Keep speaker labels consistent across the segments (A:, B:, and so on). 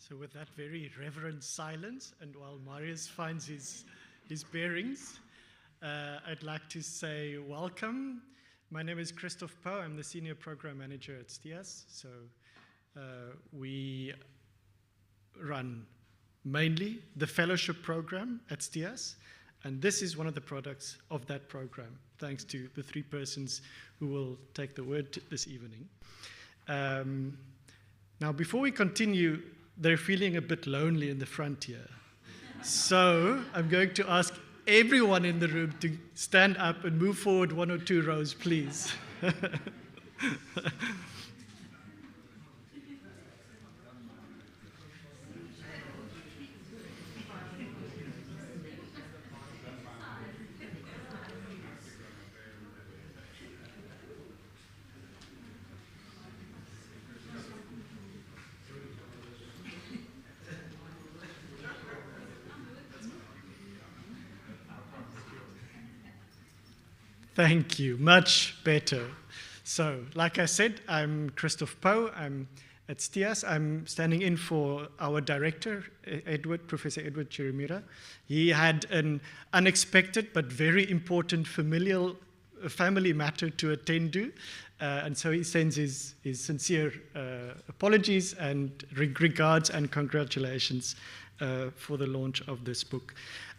A: So with that very reverent silence, and while Marius finds his bearings, I'd like to say welcome. My name is Christoph Poe. I'm the Senior Program Manager at STIAS. So we run mainly the fellowship program at STIAS, and this is one of the products of that program, thanks to the three persons who will take the word this evening. Now, before we continue, they're feeling a bit lonely in the front here. So I'm going to ask everyone in the room to stand up and move forward 1 or 2 rows, please. Thank you, much better. So, like I said, I'm Christoph Poe. I'm at STIAS. I'm standing in for our director, Professor Edward Chirimira. He had an unexpected but very important family matter to attend to, and so he sends his sincere apologies and regards and congratulations for the launch of this book.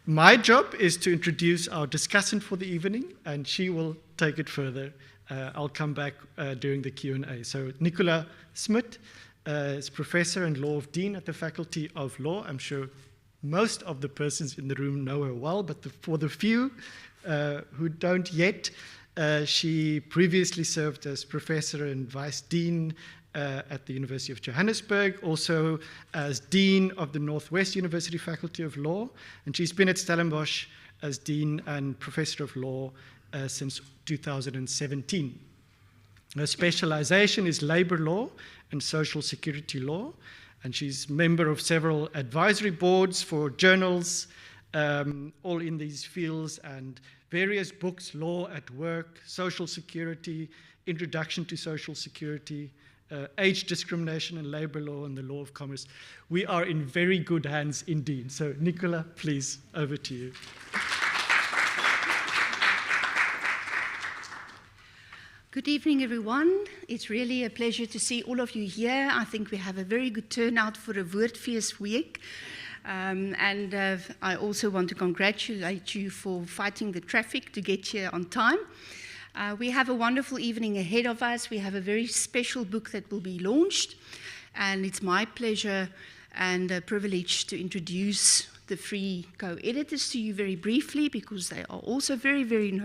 A: My job is to introduce our discussant for the evening, and she will take it further. I'll come back during the Q&A. So Nicola Smit is Professor and Law of Dean at the Faculty of Law. I'm sure most of the persons in the room know her well, but for the few who don't yet, she previously served as Professor and Vice Dean at the University of Johannesburg, also as Dean of the Northwest University Faculty of Law, and she's been at Stellenbosch as Dean and Professor of Law since 2017. Her specialization is labor law and social security law, and she's member of several advisory boards for journals, all in these fields, and various books: Law at Work, Social Security, Introduction to Social Security, Age Discrimination and Labor Law, and the Law of Commerce. We are in very good hands indeed. So, Nicola, please, over to you.
B: Good evening, everyone. It's really a pleasure to see all of you here. I think we have a very good turnout for a Woordfeest week. I also want to congratulate you for fighting the traffic to get here on time. We have a wonderful evening ahead of us. We have a very special book that will be launched, and it's my pleasure and a privilege to introduce the 3 co-editors to you very briefly, because they are also very, very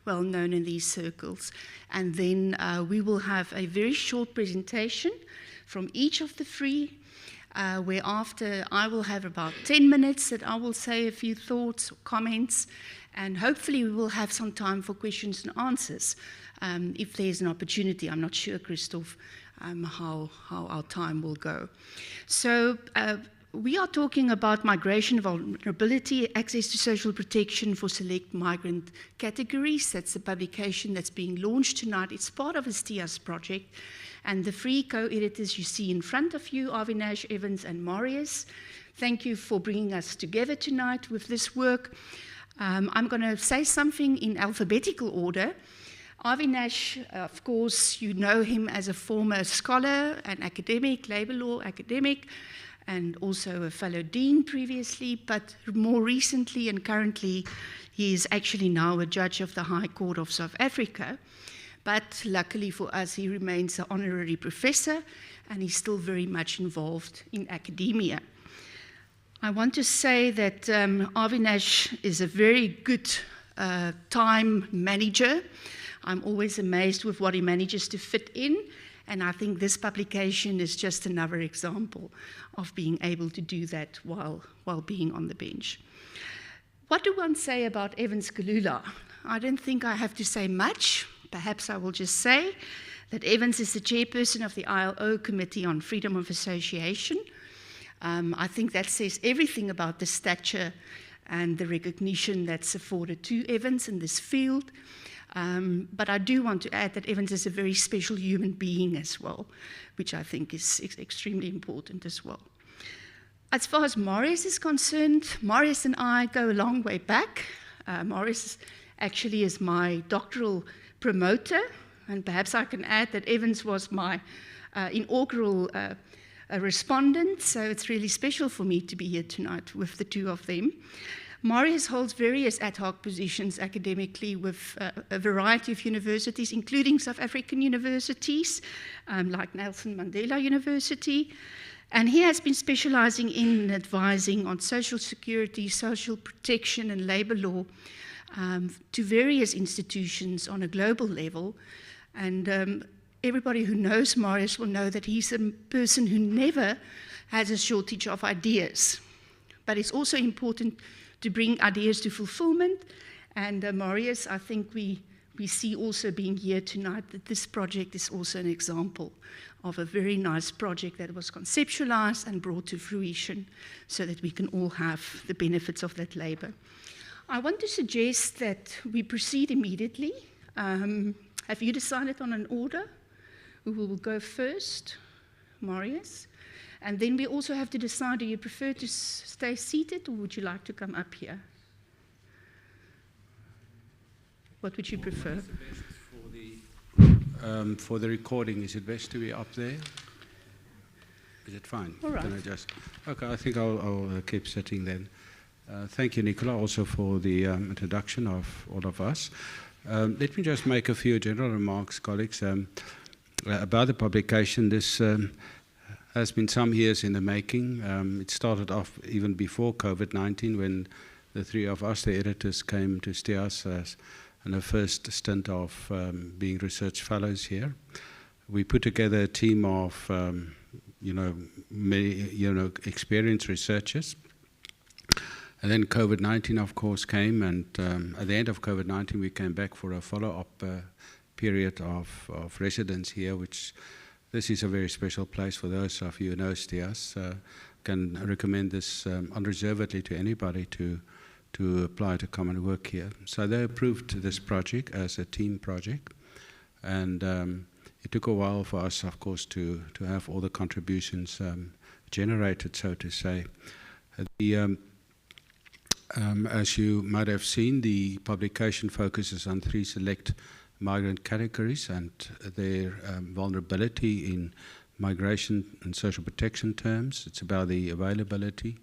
B: well known in these circles. And then we will have a very short presentation from each of the 3, whereafter I will have about 10 minutes that I will say a few thoughts or comments, and hopefully we will have some time for questions and answers if there's an opportunity. I'm not sure, Christoph, how our time will go. So we are talking about migration vulnerability, access to social protection for select migrant categories. That's the publication that's being launched tonight. It's part of a STIAS project. And the 3 co-editors you see in front of you, Avinash, Evance, and Marius. Thank you for bringing us together tonight with this work. I'm going to say something in alphabetical order. Avinash, of course, you know him as a former scholar, an academic, labor law academic, and also a fellow dean previously, but more recently and currently, he is actually now a judge of the High Court of South Africa. But luckily for us, he remains an honorary professor, and he's still very much involved in academia. I want to say that Avinash is a very good time manager. I'm always amazed with what he manages to fit in, and I think this publication is just another example of being able to do that while being on the bench. What do one say about Evance Kalula? I don't think I have to say much. Perhaps I will just say that Evance is the chairperson of the ILO Committee on Freedom of Association. I think that says everything about the stature and the recognition that's afforded to Evance in this field. But I do want to add that Evance is a very special human being as well, which I think is extremely important as well. As far as Marius is concerned, Marius and I go a long way back. Marius actually is my doctoral promoter, and perhaps I can add that Evance was my inaugural respondent, so it's really special for me to be here tonight with the two of them. Marius holds various ad hoc positions academically with a variety of universities, including South African universities, like Nelson Mandela University. And he has been specializing in advising on social security, social protection, and labor law to various institutions on a global level. And everybody who knows Marius will know that he's a person who never has a shortage of ideas. But it's also important to bring ideas to fulfillment. And Marius, I think we see also being here tonight that this project is also an example of a very nice project that was conceptualized and brought to fruition so that we can all have the benefits of that labor. I want to suggest that we proceed immediately. Have you decided on an order? Who will go first? Marius? And then we also have to decide, do you prefer to stay seated or would you like to come up here? What would you prefer?
C: For the recording, is it best to be up there? Is it fine?
B: All right.
C: Can I just? Okay, I think I'll keep sitting then. Thank you, Nicola, also for the introduction of all of us. Let me just make a few general remarks, colleagues, about the publication. This has been some years in the making. It started off even before COVID-19 when the three of us, the editors, came to STIAS in a first stint of being research fellows here. We put together a team of many experienced researchers. And then COVID-19, of course, came, and at the end of COVID-19, we came back for a follow-up period of residence here, which this is a very special place for those of you who know STIAS. Can recommend this unreservedly to anybody to apply to come and work here. So they approved this project as a team project, and it took a while for us, of course, to have all the contributions generated, so to say. As you might have seen, the publication focuses on 3 select migrant categories and their vulnerability in migration and social protection terms. It's about the availability,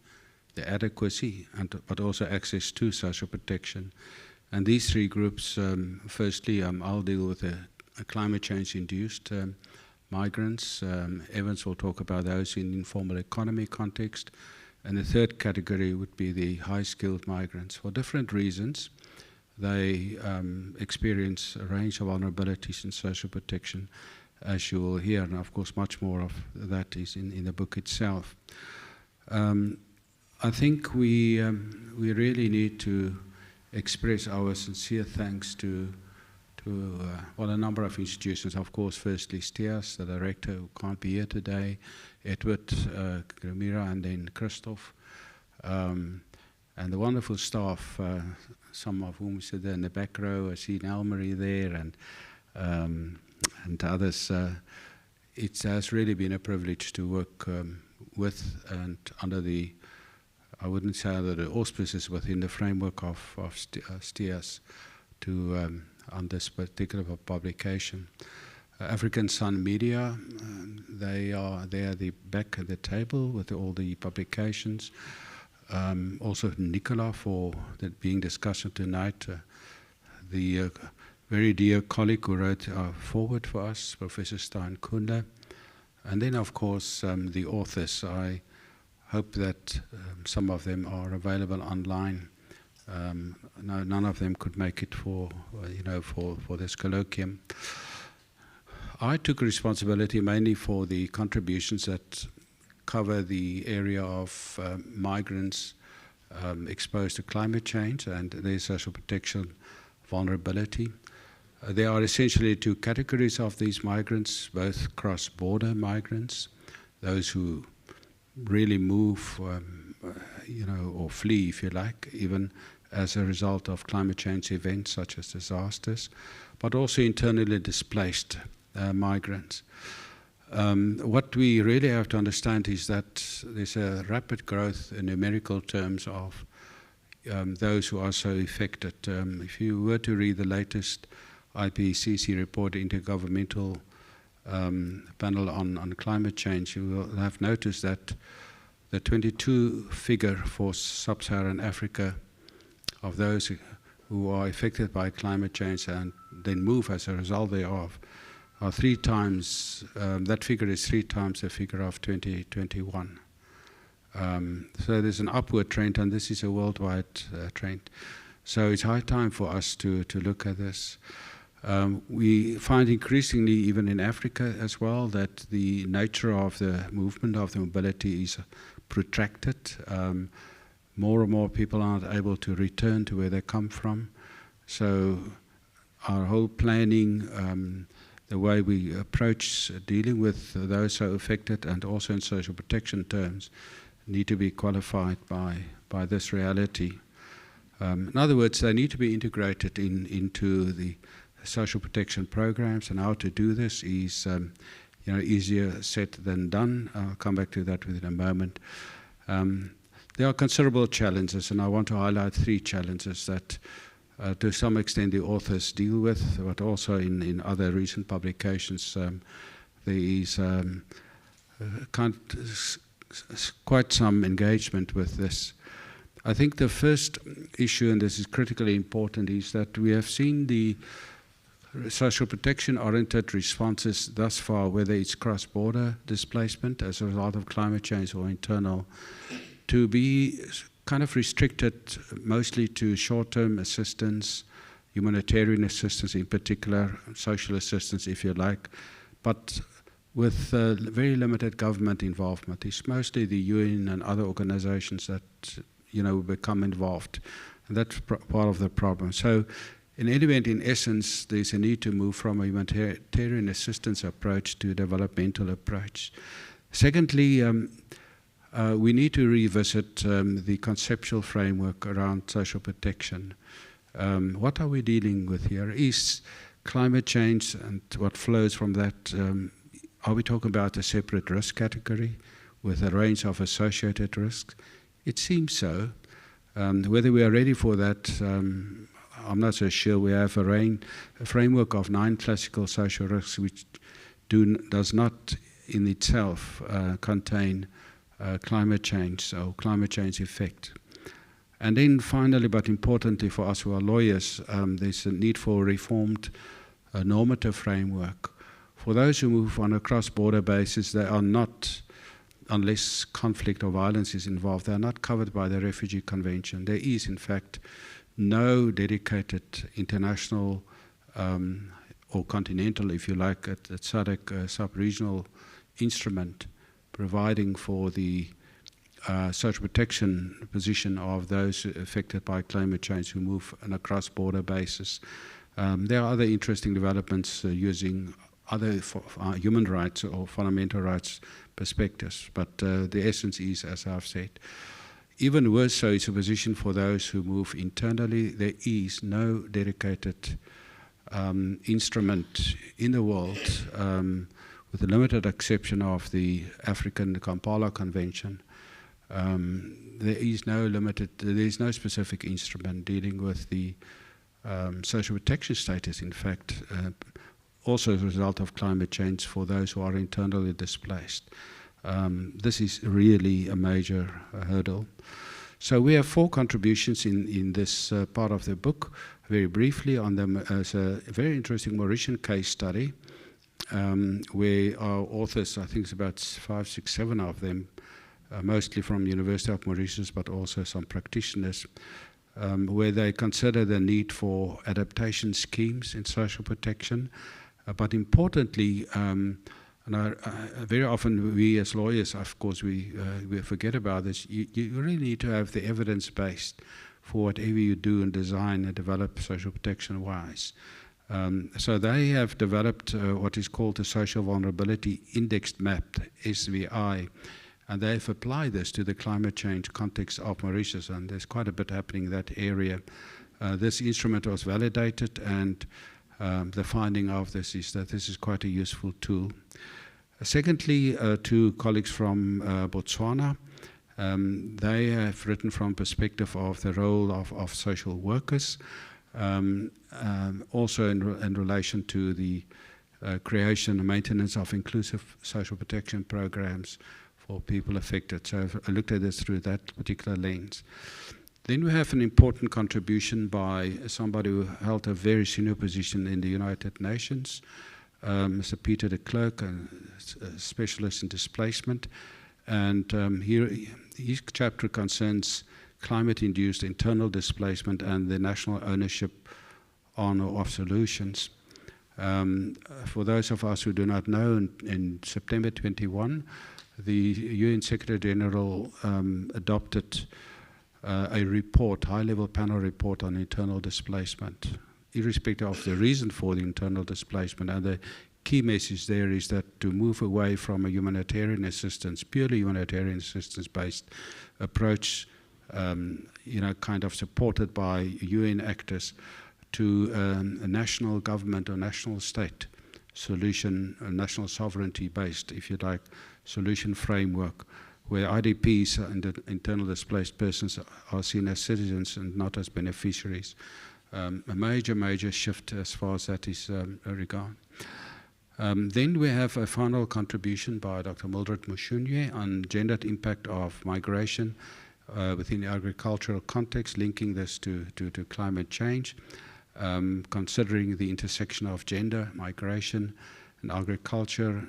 C: the adequacy, but also access to social protection. And these 3 groups, firstly, I'll deal with the climate change-induced migrants. Evance will talk about those in informal economy context. And the 3rd category would be the high-skilled migrants. For different reasons, they experience a range of vulnerabilities in social protection, as you will hear, and of course much more of that is in the book itself. I think we really need to express our sincere thanks to a number of institutions. Of course, firstly, STIAS, the director who can't be here today, Edward, Gramira, and then Christoph, and the wonderful staff, some of whom sit there in the back row. I see Nelmarie there, and others. It has really been a privilege to work with and under the, I wouldn't say under the auspices, within the framework of STIAS on this particular publication. African Sun Media, they are the back at the table with all the publications. Also Nicola for being discussed tonight. The very dear colleague who wrote forward for us, Professor Stein Kunde. And then, of course, the authors. I hope that some of them are available online. No, none of them could make it for this colloquium. I took responsibility mainly for the contributions that cover the area of migrants exposed to climate change and their social protection vulnerability. There are essentially 2 categories of these migrants, both cross-border migrants, those who really move, or flee, if you like, even as a result of climate change events such as disasters, but also internally displaced migrants. What we really have to understand is that there's a rapid growth in numerical terms of those who are so affected. If you were to read the latest IPCC report, Intergovernmental Panel on Climate Change, you will have noticed that the 22 figure for sub-Saharan Africa of those who are affected by climate change and then move as a result thereof are 3 times, that figure is 3 times the figure of 2021. So there's an upward trend, and this is a worldwide trend. So it's high time for us to look at this. We find increasingly, even in Africa as well, that the nature of the movement of the mobility is protracted. More and more people aren't able to return to where they come from. So our whole planning, the way we approach dealing with those so affected, and also in social protection terms, need to be qualified by this reality. In other words, they need to be integrated into the social protection programs, and how to do this is easier said than done. I'll come back to that within a moment. There are considerable challenges, and I want to highlight 3 challenges that to some extent the authors deal with, but also in other recent publications there is quite some engagement with this. I think the first issue, and this is critically important, is that we have seen the social protection-oriented responses thus far, whether it's cross-border displacement as a result of climate change or internal, to be kind of restricted mostly to short-term assistance, humanitarian assistance in particular, social assistance if you like, but with very limited government involvement. It's mostly the UN and other organizations that become involved, and that's part of the problem. So in any event, in essence, there's a need to move from a humanitarian assistance approach to a developmental approach. Secondly, we need to revisit the conceptual framework around social protection. What are we dealing with here? Is climate change and what flows from that, are we talking about a separate risk category with a range of associated risks? It seems so. Whether we are ready for that, I'm not so sure. We have a framework of 9 classical social risks which does not in itself contain climate change or climate change effect. And then finally, but importantly for us who are lawyers, there's a need for a reformed normative framework. For those who move on a cross-border basis, they are not, unless conflict or violence is involved, they are not covered by the Refugee Convention. There is, in fact, no dedicated international or continental, if you like, at SADC sub-regional instrument providing for the social protection position of those affected by climate change who move on a cross-border basis. There are other interesting developments using other human rights or fundamental rights perspectives, but the essence is, as I've said, even worse so is a position for those who move internally. There is no dedicated instrument in the world, with the limited exception of the African Kampala Convention. There is no specific instrument dealing with the social protection status, in fact, also as a result of climate change for those who are internally displaced. This is really a major hurdle. So we have 4 contributions in this part of the book. Very briefly on them, as a very interesting Mauritian case study, where our authors, I think it's about 5, 6, 7 of them, mostly from University of Mauritius, but also some practitioners, where they consider the need for adaptation schemes in social protection. But importantly, very often we as lawyers, of course, we forget about this. You really need to have the evidence-based for whatever you do and design and develop social protection-wise. So they have developed what is called the Social Vulnerability Indexed Map, SVI, and they've applied this to the climate change context of Mauritius, and there's quite a bit happening in that area. This instrument was validated, and the finding of this is that this is quite a useful tool. Secondly, two colleagues from Botswana. They have written from perspective of the role of social workers, also in relation to the creation and maintenance of inclusive social protection programs for people affected. So I looked at this through that particular lens. Then we have an important contribution by somebody who held a very senior position in the United Nations, Mr. Peter de Klerk, a specialist in displacement. And here, his chapter concerns climate-induced internal displacement and the national ownership on or of solutions. For those of us who do not know, in September 21, the UN Secretary General adopted a report, high-level panel report on internal displacement, irrespective of the reason for the internal displacement. And the key message there is that to move away from a humanitarian assistance, purely humanitarian assistance-based approach, kind of supported by UN actors, to a national government or national state solution, a national sovereignty-based, if you like, solution framework, where IDPs and internal displaced persons are seen as citizens and not as beneficiaries. A major shift as far as that is regarded. Then we have a final contribution by Dr. Mildred Mushunye on gendered impact of migration within the agricultural context, linking this to climate change, considering the intersection of gender, migration, and agriculture,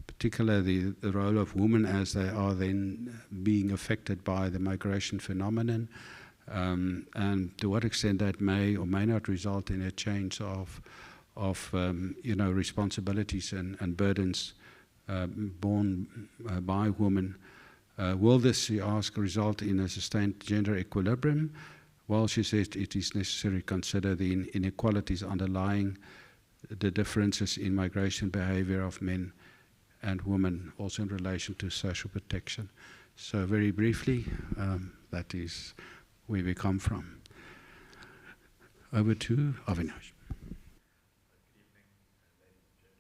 C: particularly the role of women as they are then being affected by the migration phenomenon, and to what extent that may or may not result in a change of responsibilities and burdens borne by women. Will this, she asked, result in a sustained gender equilibrium? Well, she says it is necessary to consider the inequalities underlying the differences in migration behavior of men and women, also in relation to social protection. So very briefly, that is where we come from. Over to Avinash.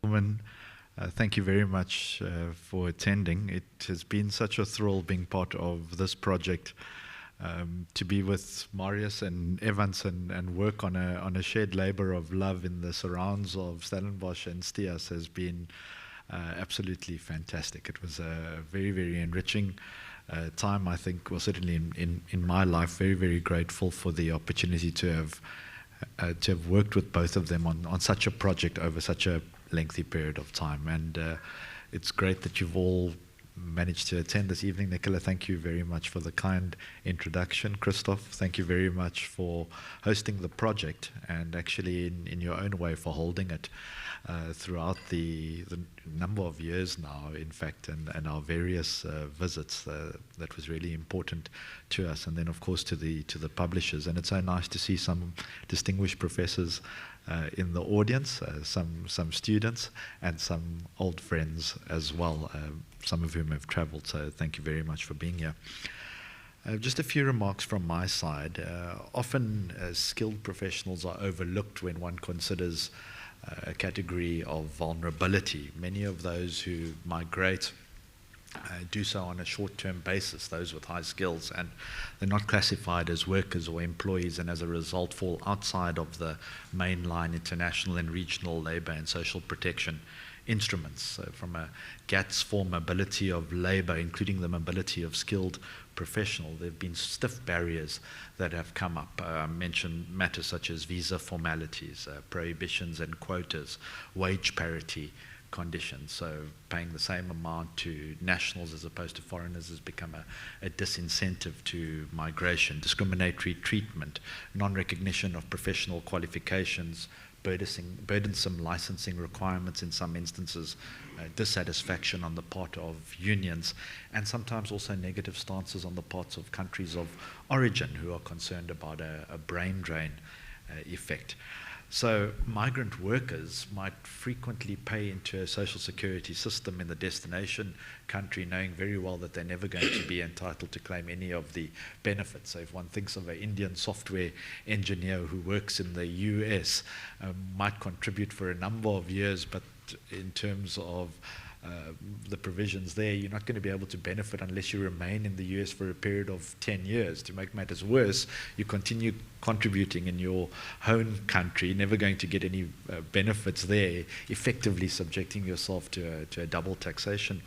D: Gentlemen, thank you very much for attending. It has been such a thrill being part of this project, to be with Marius and Evance and work on a shared labor of love in the surrounds of Stellenbosch and STIAS has been absolutely fantastic. It was a very, very enriching time, I think, well, certainly in my life. Very, very grateful for the opportunity to have worked with both of them on such a project over such a lengthy period of time. And it's great that you've all managed to attend this evening. Nicola, thank you very much for the kind introduction. Christoph, thank you very much for hosting the project and actually in your own way for holding it throughout the number of years now, in fact, and our various visits. That was really important to us, and then of course to the publishers. And it's so nice to see some distinguished professors in the audience, some students and some old friends as well, some of whom have traveled, so thank you very much for being here. Just a few remarks from my side. Often skilled professionals are overlooked when one considers a category of vulnerability. Many of those who migrate do so on a short-term basis, those with high skills, and they're not classified as workers or employees, and as a result fall outside of the mainline international and regional labour and social protection instruments. So from a GATS for mobility of labour, including the mobility of skilled professional, there have been stiff barriers that have come up. I mentioned matters such as visa formalities, prohibitions and quotas, wage parity conditions. So paying the same amount to nationals as opposed to foreigners has become a disincentive to migration. Discriminatory treatment, non-recognition of professional qualifications, burdensome licensing requirements in some instances, dissatisfaction on the part of unions, and sometimes also negative stances on the parts of countries of origin who are concerned about a brain drain effect. So migrant workers might frequently pay into a social security system in the destination country, knowing very well that they're never going to be entitled to claim any of the benefits. So if one thinks of an Indian software engineer who works in the US, might contribute for a number of years, but in terms of the provisions there, you're not going to be able to benefit unless you remain in the US for a period of 10 years. To make matters worse, you continue contributing in your home country, never going to get any benefits there, effectively subjecting yourself to a double taxation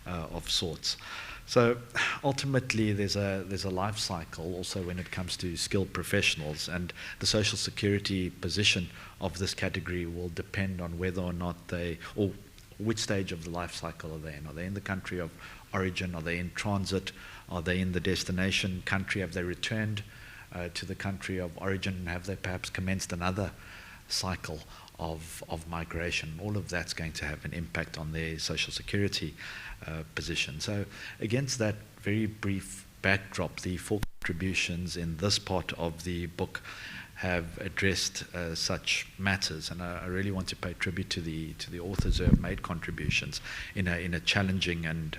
D: of sorts. So ultimately, there's a life cycle also when it comes to skilled professionals, and the social security position of this category will depend on whether or not or which stage of the life cycle are they in. Are they in the country of origin? Are they in transit? Are they in the destination country? Have they returned to the country of origin? Have they perhaps commenced another cycle of migration? All of that's going to have an impact on their social security position. So against that very brief backdrop, the 4 contributions in this part of the book have addressed such matters, and I really want to pay tribute to the authors who have made contributions in a challenging and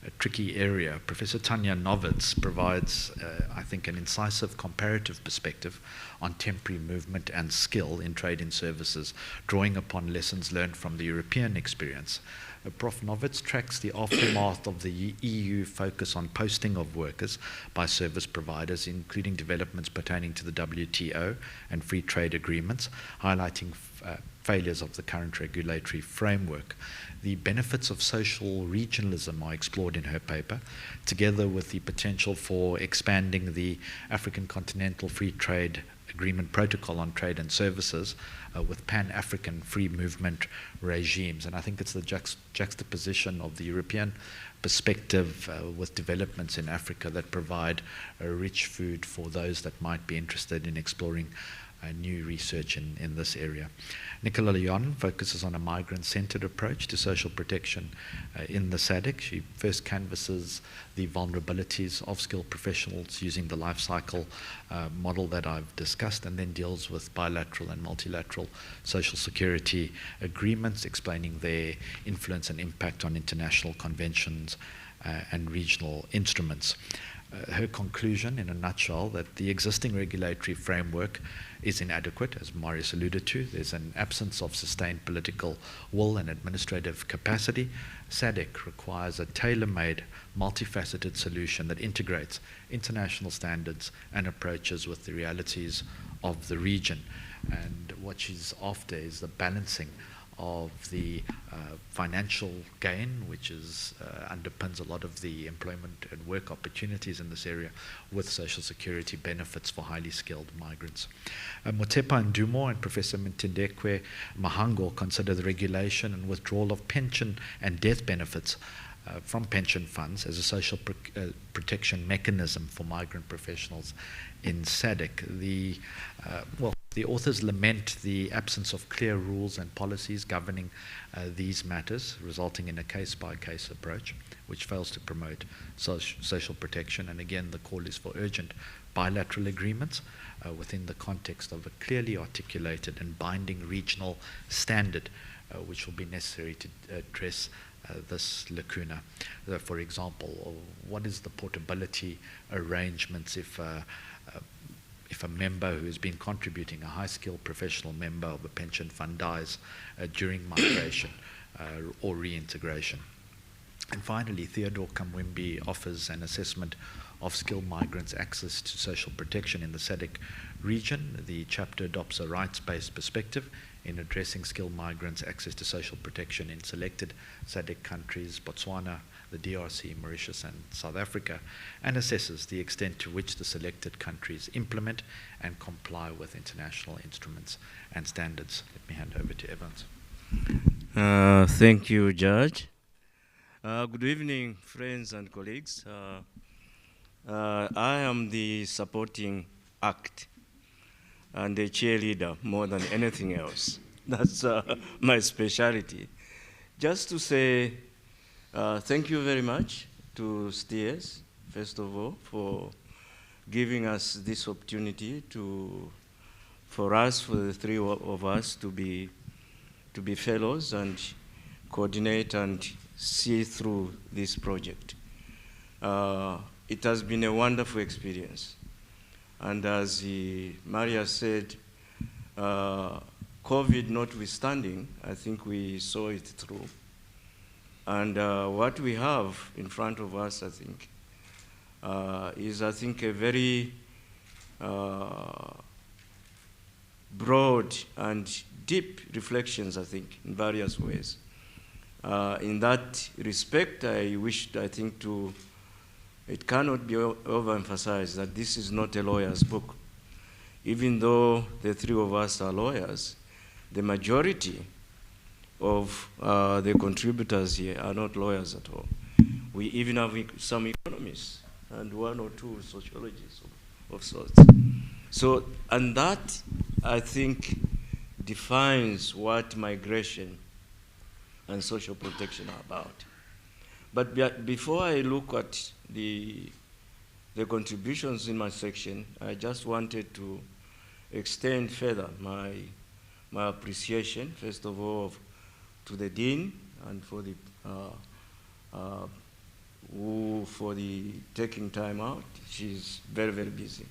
D: a tricky area. Professor Tanya Novitz provides, I think, an incisive comparative perspective on temporary movement and skill in trade and services, drawing upon lessons learned from the European experience. Prof. Novitz tracks the aftermath of the EU focus on posting of workers by service providers, including developments pertaining to the WTO and free trade agreements, highlighting failures of the current regulatory framework. The benefits of social regionalism are explored in her paper, together with the potential for expanding the African Continental Free Trade Agreement Protocol on Trade and Services with Pan-African free movement regimes. And I think it's the juxtaposition of the European perspective with developments in Africa that provide a rich food for those that might be interested in exploring new research in this area. Nicola Leon focuses on a migrant-centered approach to social protection in the SADC. She first canvasses the vulnerabilities of skilled professionals using the life cycle model that I've discussed, and then deals with bilateral and multilateral social security agreements, explaining their influence and impact on international conventions and regional instruments. Her conclusion, in a nutshell, that the existing regulatory framework is inadequate, as Marius alluded to. There's an absence of sustained political will and administrative capacity. SADC requires a tailor-made, multifaceted solution that integrates international standards and approaches with the realities of the region. And what she's after is the balancing of the financial gain, which underpins a lot of the employment and work opportunities in this area, with social security benefits for highly skilled migrants. Motepa Ndumo and Professor Mtindekwe Mahango consider the regulation and withdrawal of pension and death benefits from pension funds as a social protection mechanism for migrant professionals in SADC. The authors lament the absence of clear rules and policies governing these matters, resulting in a case-by-case approach, which fails to promote social protection. And again, the call is for urgent bilateral agreements within the context of a clearly articulated and binding regional standard, which will be necessary to address this lacuna. For example, what is the portability arrangements if a member who has been contributing, a high-skilled professional member of a pension fund, dies during migration or reintegration? And finally, Theodore Kamwimbi offers an assessment of skilled migrants' access to social protection in the SADC region. The chapter adopts a rights-based perspective in addressing skilled migrants' access to social protection in selected SADC countries, Botswana, the DRC, Mauritius, and South Africa, and assesses the extent to which the selected countries implement and comply with international instruments and standards. Let me hand over to Evance.
E: Thank you, Judge. Good evening, friends and colleagues. I am the supporting act and the cheerleader more than anything else. That's my specialty. Just to say thank you very much to STIAS, first of all, for giving us this opportunity for the three of us to be fellows and coordinate and see through this project. It has been a wonderful experience. And as Marius said, COVID notwithstanding, I think we saw it through. And what we have in front of us, I think, is, I think, a very broad and deep reflections, I think, in various ways. In that respect, I think, it cannot be overemphasized that this is not a lawyer's book. Even though the three of us are lawyers, the majority of the contributors here are not lawyers at all. We even have some economists and one or two sociologists of sorts. So, and that, I think, defines what migration and social protection are about. But before I look at the contributions in my section, I just wanted to extend further my appreciation, first of all, to the Dean and for the taking time out. She's very, very busy.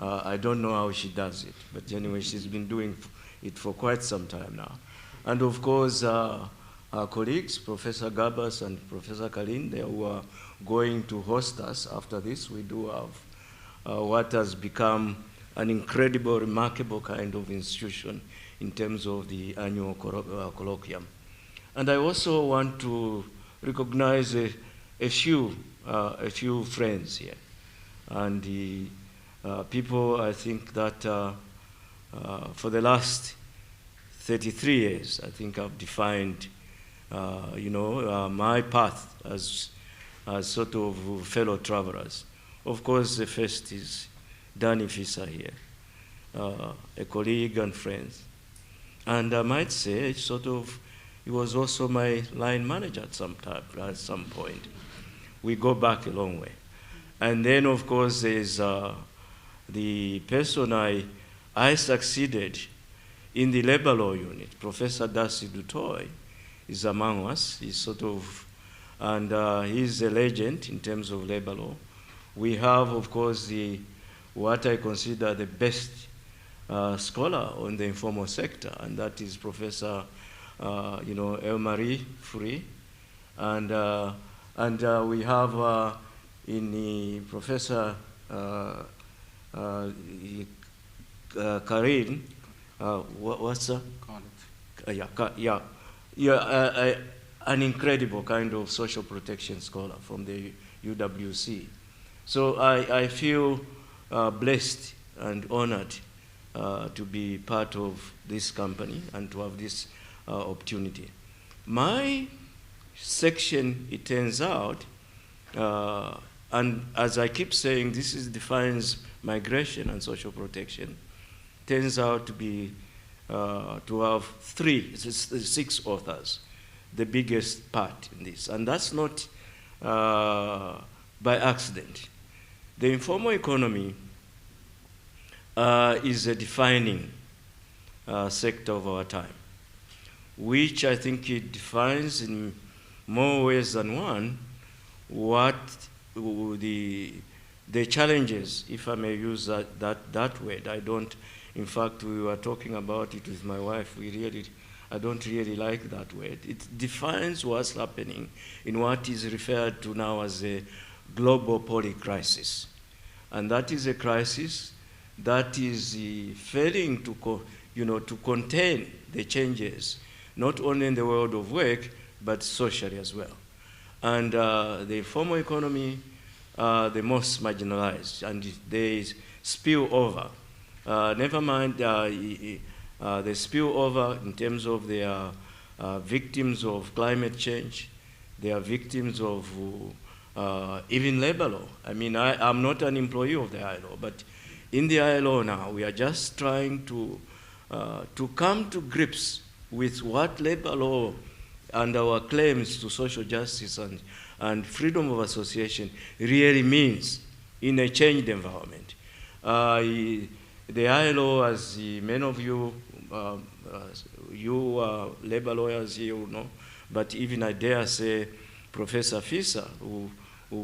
E: I don't know how she does it, but anyway, she's been doing it for quite some time now. And of course, our colleagues, Professor Gabas and Professor Kalin, they were going to host us after this. We do have what has become an incredible, remarkable kind of institution in terms of the annual colloquium. And I also want to recognize a few friends here. And the people, I think, that for the last 33 years, I think I've defined, my path as sort of fellow travelers. Of course, the first is Danny Fisa here, a colleague and friend. And I might say, he was also my line manager at some point. We go back a long way. And then, of course, there's the person I succeeded in the labor law unit. Professor Darcy Dutoy is among us. He's and he's a legend in terms of labor law. We have, of course, what I consider the best scholar on the informal sector, and that is Professor, Elmarie Free. And we have in the Professor Karin, what's that? An incredible kind of social protection scholar from the UWC. So I feel blessed and honored to be part of this company and to have this opportunity. My section, it turns out, and as I keep saying, this defines migration and social protection, turns out to be to have 6 authors, the biggest part in this. And that's not by accident. The informal economy is a defining sector of our time, which I think it defines in more ways than one what the challenges, if I may use that word. I don't, in fact, we were talking about it with my wife. I don't really like that word. It defines what's happening in what is referred to now as a global polycrisis. And that is a crisis that is failing to contain the changes, not only in the world of work, but socially as well. And the informal economy are the most marginalized, and they spill over. Never mind they spill over in terms of they are victims of climate change. They are victims of even labor law. I mean, I'm not an employee of the ILO, but in the ILO now, we are just trying to come to grips with what labor law and our claims to social justice and freedom of association really means in a changed environment. The ILO, as many of you, labor lawyers here will know, but even I dare say Professor Fisa, who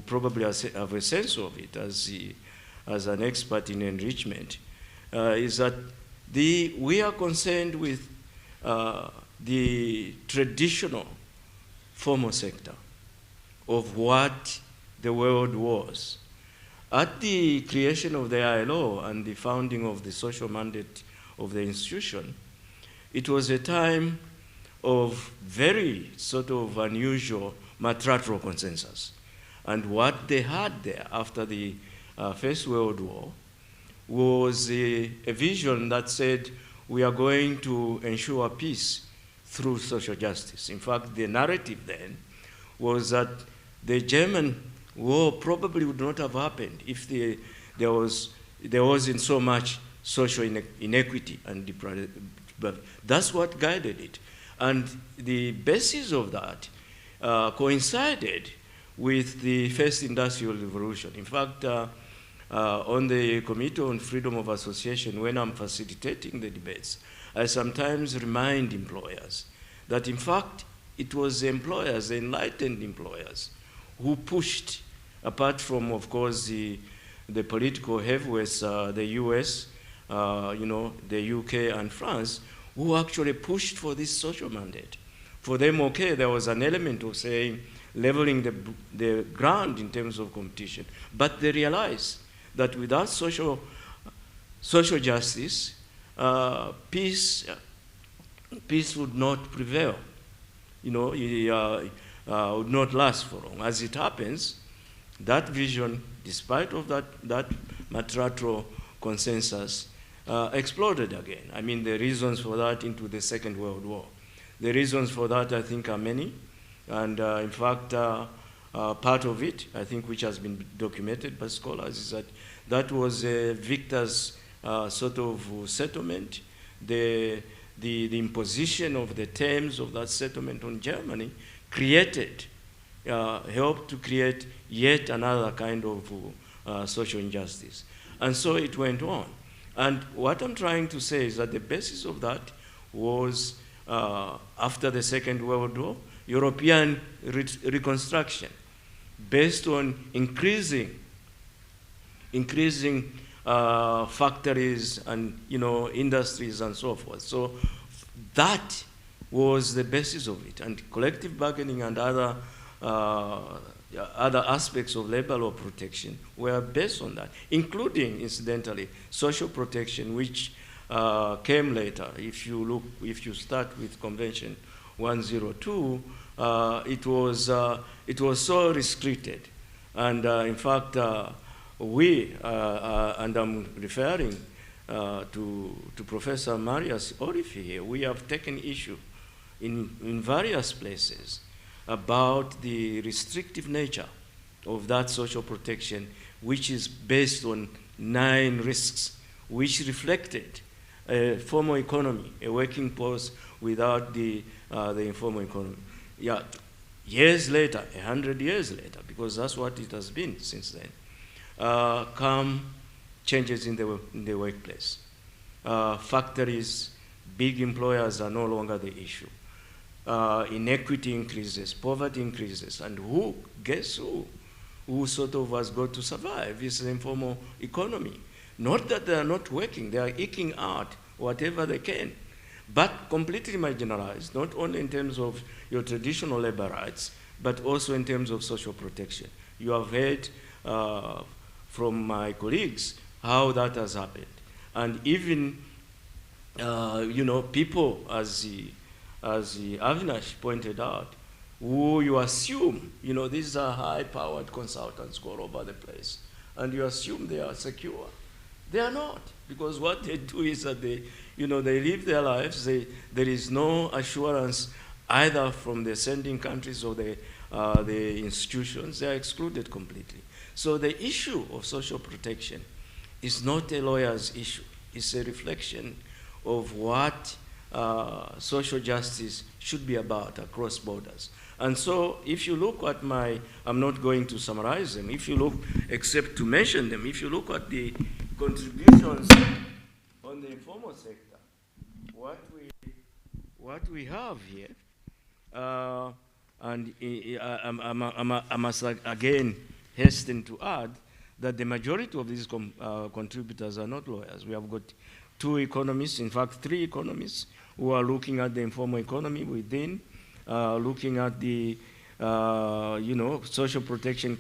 E: probably have a sense of it as an expert in enrichment, is that we are concerned with the traditional formal sector of what the world was. At the creation of the ILO and the founding of the social mandate of the institution, it was a time of very sort of unusual multilateral consensus. And what they had there after the First World War was a vision that said, we are going to ensure peace through social justice. In fact, the narrative then was that the German war probably would not have happened if there wasn't so much social inequity and but that's what guided it. And the basis of that coincided with the first industrial revolution. In fact, on the Committee on Freedom of Association, when I'm facilitating the debates, I sometimes remind employers that in fact it was the employers, the enlightened employers, who pushed, apart from, of course, the political heavyweights, the US, the UK and France, who actually pushed for this social mandate. For them, okay, there was an element of saying, leveling the ground in terms of competition, but they realized that without social justice, peace would not prevail. It would not last for long. As it happens, that vision, despite of that multilateral consensus, exploded again. I mean, the reasons for that into the Second World War. The reasons for that, I think, are many. And in fact, part of it, I think, which has been documented by scholars, is that was a victor's sort of settlement. The imposition of the terms of that settlement on Germany helped to create yet another kind of social injustice. And so it went on. And what I'm trying to say is that the basis of that was, after the Second World War, European reconstruction based on increasing factories and industries and so forth. So that was the basis of it, and collective bargaining and other aspects of labor law protection were based on that, including, incidentally, social protection, which came later. If you start with Convention 102, it was so restricted, and in fact, we and I'm referring to Professor Marius Olivier here, we have taken issue in various places about the restrictive nature of that social protection, which is based on 9 risks, which reflected a formal economy, a working force without the informal economy. Yeah, years later, 100 years later, because that's what it has been since then, come changes in the workplace. Factories, big employers are no longer the issue. Inequity increases, poverty increases, and guess who sort of has got to survive is the informal economy. Not that they are not working, they are eking out whatever they can, but completely marginalized, not only in terms of your traditional labor rights, but also in terms of social protection. You have heard from my colleagues how that has happened. And even, people, as Avinash pointed out, who you assume, these are high-powered consultants all over the place, and you assume they are secure. They are not, because what they do is that they live their lives. There is no assurance either from the sending countries or the institutions. They are excluded completely. So the issue of social protection is not a lawyer's issue. It's a reflection of what social justice should be about across borders. And so if you look at I'm not going to summarize them, except to mention them, if you look at the contributions on the informal sector, what we have here, and I must again hasten to add that the majority of these contributors are not lawyers. We have got 2 economists, in fact 3 economists, who are looking at the informal economy within looking at the social protection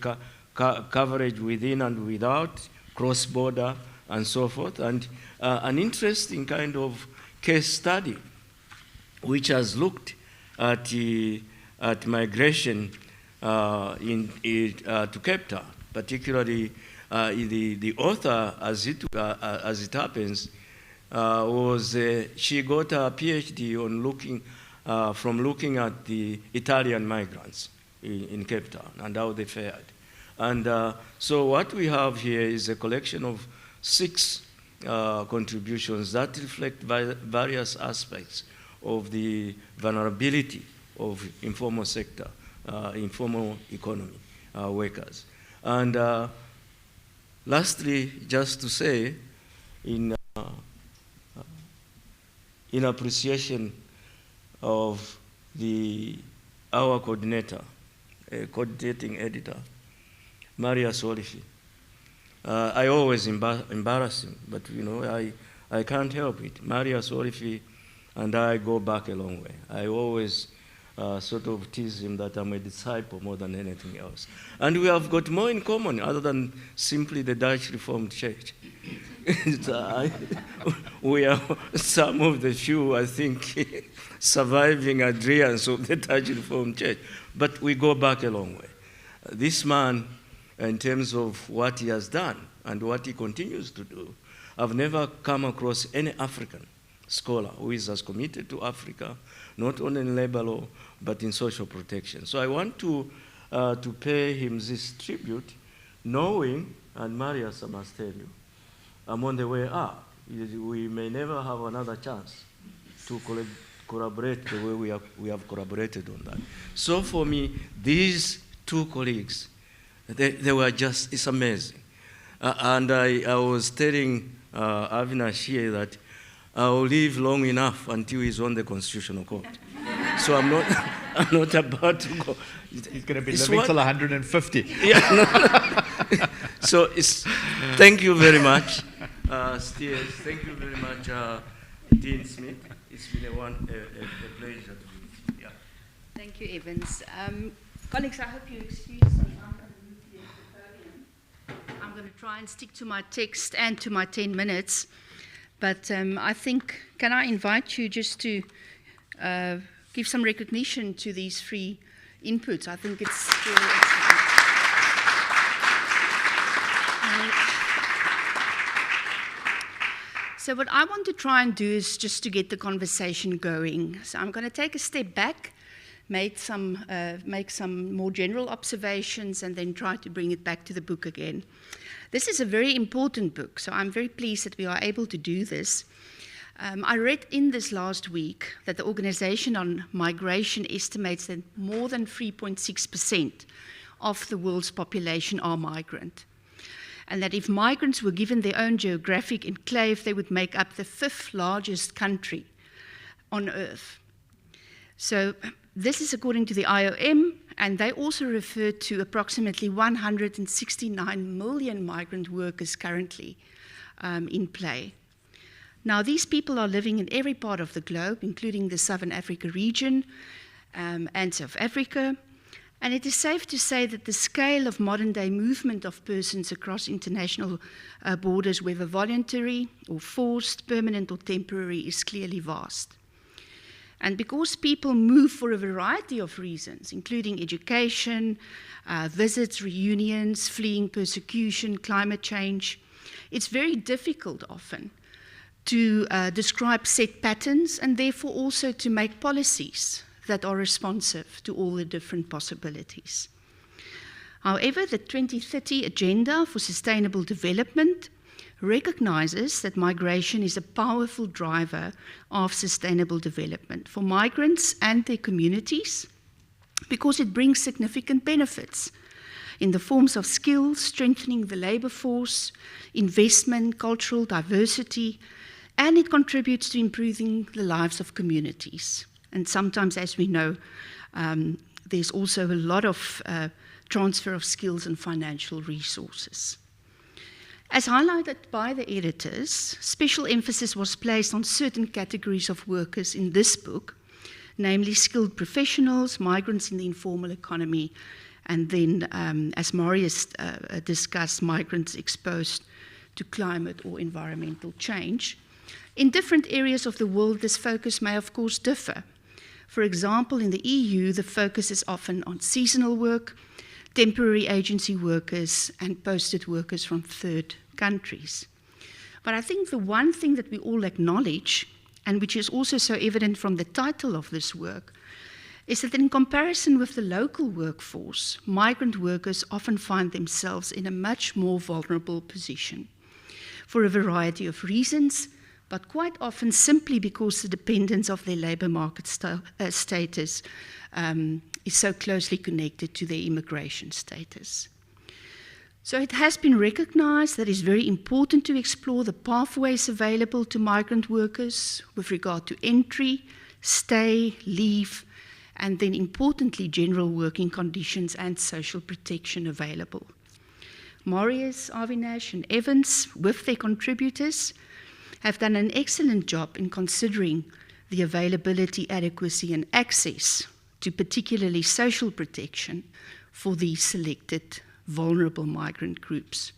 E: coverage within and without, cross-border, and so forth, and an interesting kind of case study which has looked at migration to Cape Town, particularly the author, as it happens, she got a PhD on from looking at the Italian migrants in Cape Town and how they fared. And so what we have here is a collection of 6 contributions that reflect various aspects of the vulnerability of informal sector, informal economy workers. And lastly, just to say, in appreciation of our coordinator, coordinating editor, Marius Olivier. I always embarrass him, but I can't help it. Marius Olivier and I go back a long way. I always sort of tease him that I'm a disciple more than anything else. And we have got more in common other than simply the Dutch Reformed Church. We are some of the few, I think, surviving adherents of the Dutch Reformed Church. But we go back a long way. This man, in terms of what he has done and what he continues to do, I've never come across any African scholar who is as committed to Africa, not only in labor law, but in social protection. So I want to pay him this tribute, knowing, and Marius, I must tell you, I'm on the way up. We may never have another chance to collaborate the way we have collaborated on that. So for me, these 2 colleagues, they were just, it's amazing. And I was telling Avinash here that I'll live long enough until he's on the Constitutional Court. So I'm not about to go.
D: He's going to be living till 150.
E: Yeah, no. So thank you very much, STIAS. Thank you very much, Dean Smith. It's been a pleasure to be with you. Yeah.
B: Thank you, Evans. Colleagues, I hope you excuse me. I'm going to move to the podium. I'm going to try and stick to my text and to my 10 minutes. But I think, can I invite you just to give some recognition to these 3 inputs? I think it's really excellent. So what I want to try and do is just to get the conversation going. So I'm going to take a step back, make some more general observations, and then try to bring it back to the book again. This is a very important book, so I'm very pleased that we are able to do this. I read in this last week that the Organization on Migration estimates that more than 3.6% of the world's population are migrant. And that if migrants were given their own geographic enclave, they would make up the 5th largest country on Earth. So this is according to the IOM, and they also refer to approximately 169 million migrant workers currently in play. Now, these people are living in every part of the globe, including the Southern Africa region and South Africa. And it is safe to say that the scale of modern-day movement of persons across international borders, whether voluntary or forced, permanent or temporary, is clearly vast. And because people move for a variety of reasons, including education, visits, reunions, fleeing persecution, climate change, it's very difficult often to describe set patterns and therefore also to make policies that are responsive to all the different possibilities. However, the 2030 Agenda for Sustainable Development recognizes that migration is a powerful driver of sustainable development for migrants and their communities because it brings significant benefits in the forms of skills, strengthening the labor force, investment, cultural diversity, and it contributes to improving the lives of communities. And sometimes, as we know, there's also a lot of transfer of skills and financial resources. As highlighted by the editors, special emphasis was placed on certain categories of workers in this book, namely skilled professionals, migrants in the informal economy, and then, as Marius discussed, migrants exposed to climate or environmental change. In different areas of the world, this focus may, of course, differ. For example, in the EU, the focus is often on seasonal work, temporary agency workers, and posted workers from third countries. But I think the one thing that we all acknowledge, and which is also so evident from the title of this work, is that in comparison with the local workforce, migrant workers often find themselves in a much more vulnerable position for a variety of reasons, but quite often simply because the dependence of their labour market status is so closely connected to their immigration status. So it has been recognised that it's very important to explore the pathways available to migrant workers with regard to entry, stay, leave, and then importantly, general working conditions and social protection available. Marius, Avinash, and Evance, with their contributors, have done an excellent job in considering the availability, adequacy, and access to particularly social protection for these selected vulnerable migrant groups.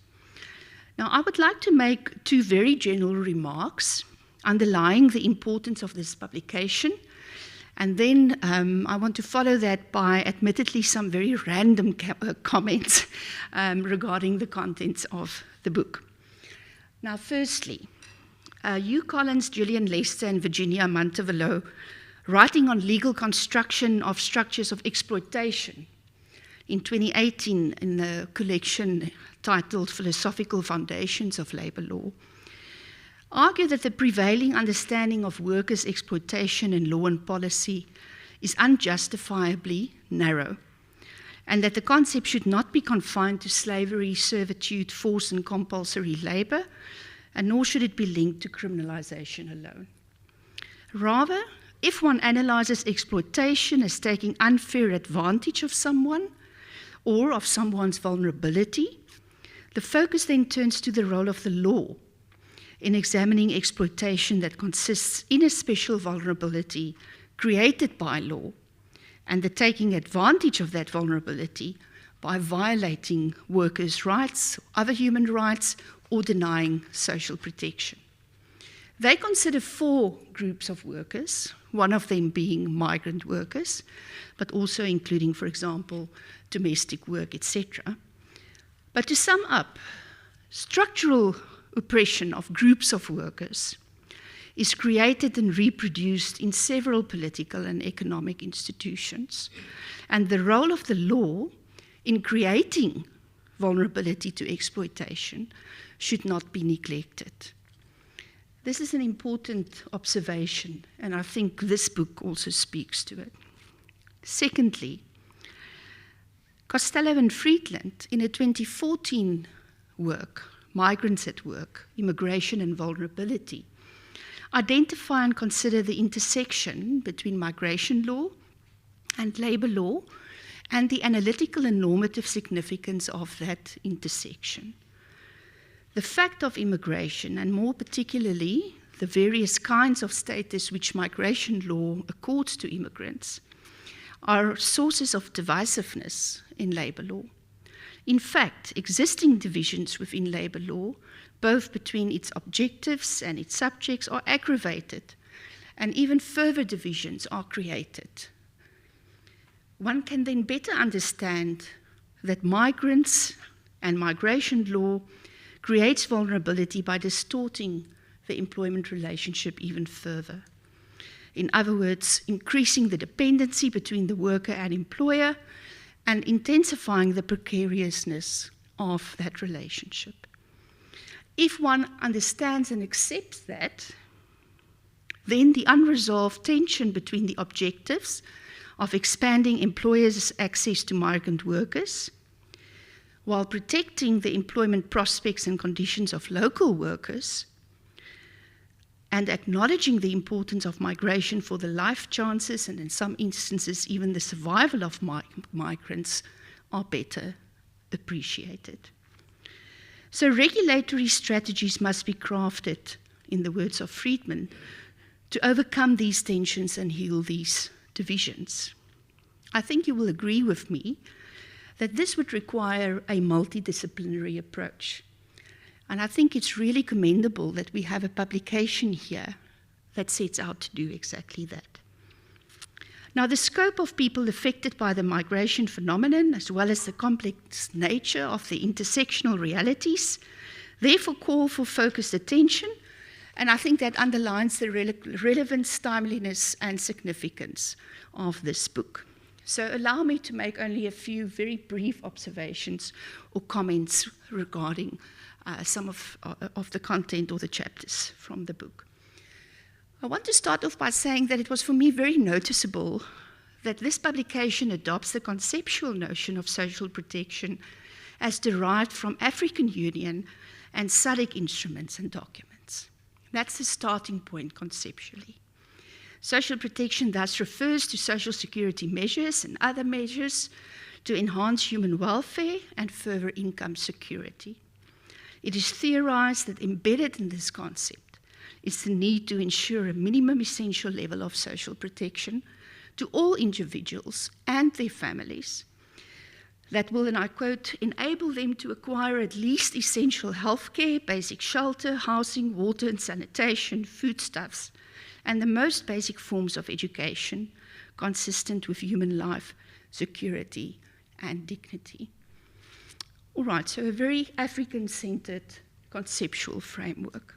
B: Now, I would like to make two very general remarks underlying the importance of this publication, and then I want to follow that by admittedly some very random comments regarding the contents of the book. Now, firstly, Hugh Collins, Gillian Lester, and Virginia Montevallo, writing on legal construction of structures of exploitation in 2018 in the collection titled Philosophical Foundations of Labour Law, argue that the prevailing understanding of workers' exploitation in law and policy is unjustifiably narrow, and that the concept should not be confined to slavery, servitude, forced and compulsory labour, and nor should it be linked to criminalisation alone. Rather, if one analyses exploitation as taking unfair advantage of someone or of someone's vulnerability, the focus then turns to the role of the law in examining exploitation that consists in a special vulnerability created by law and the taking advantage of that vulnerability by violating workers' rights, other human rights, or denying social protection. They consider four groups of workers, one of them being migrant workers, but also including, for example, domestic work, etc. But to sum up, structural oppression of groups of workers is created and reproduced in several political and economic institutions, and the role of the law in creating vulnerability to exploitation should not be neglected. This is an important observation, and I think this book also speaks to it. Secondly, Costello and Friedland, in a 2014 work, Migrants at Work, Immigration and Vulnerability, identify and consider the intersection between migration law and labour law and the analytical and normative significance of that intersection. The fact of immigration, and more particularly the various kinds of status which migration law accords to immigrants, are sources of divisiveness in labour law. In fact, existing divisions within labour law, both between its objectives and its subjects, are aggravated, and even further divisions are created. One can then better understand that migrants and migration law creates vulnerability by distorting the employment relationship even further. In other words, increasing the dependency between the worker and employer and intensifying the precariousness of that relationship. If one understands and accepts that, then the unresolved tension between the objectives of expanding employers' access to migrant workers while protecting the employment prospects and conditions of local workers and acknowledging the importance of migration for the life chances and in some instances even the survival of migrants are better appreciated. So regulatory strategies must be crafted, in the words of Friedman, to overcome these tensions and heal these divisions. I think you will agree with me that this would require a multidisciplinary approach. And I think it's really commendable that we have a publication here that sets out to do exactly that. Now, the scope of people affected by the migration phenomenon, as well as the complex nature of the intersectional realities, therefore call for focused attention, and I think that underlines the relevance, timeliness, and significance of this book. So allow me to make only a few very brief observations or comments regarding some of the content or the chapters from the book. I want to start off by saying that it was for me very noticeable that this publication adopts the conceptual notion of social protection as derived from African Union and SADC instruments and documents. That's the starting point conceptually. Social protection thus refers to social security measures and other measures to enhance human welfare and further income security. It is theorized that embedded in this concept is the need to ensure a minimum essential level of social protection to all individuals and their families that will, and I quote, enable them to acquire at least essential health care, basic shelter, housing, water and sanitation, foodstuffs, and the most basic forms of education consistent with human life, security, and dignity. All right, so a very African-centered conceptual framework.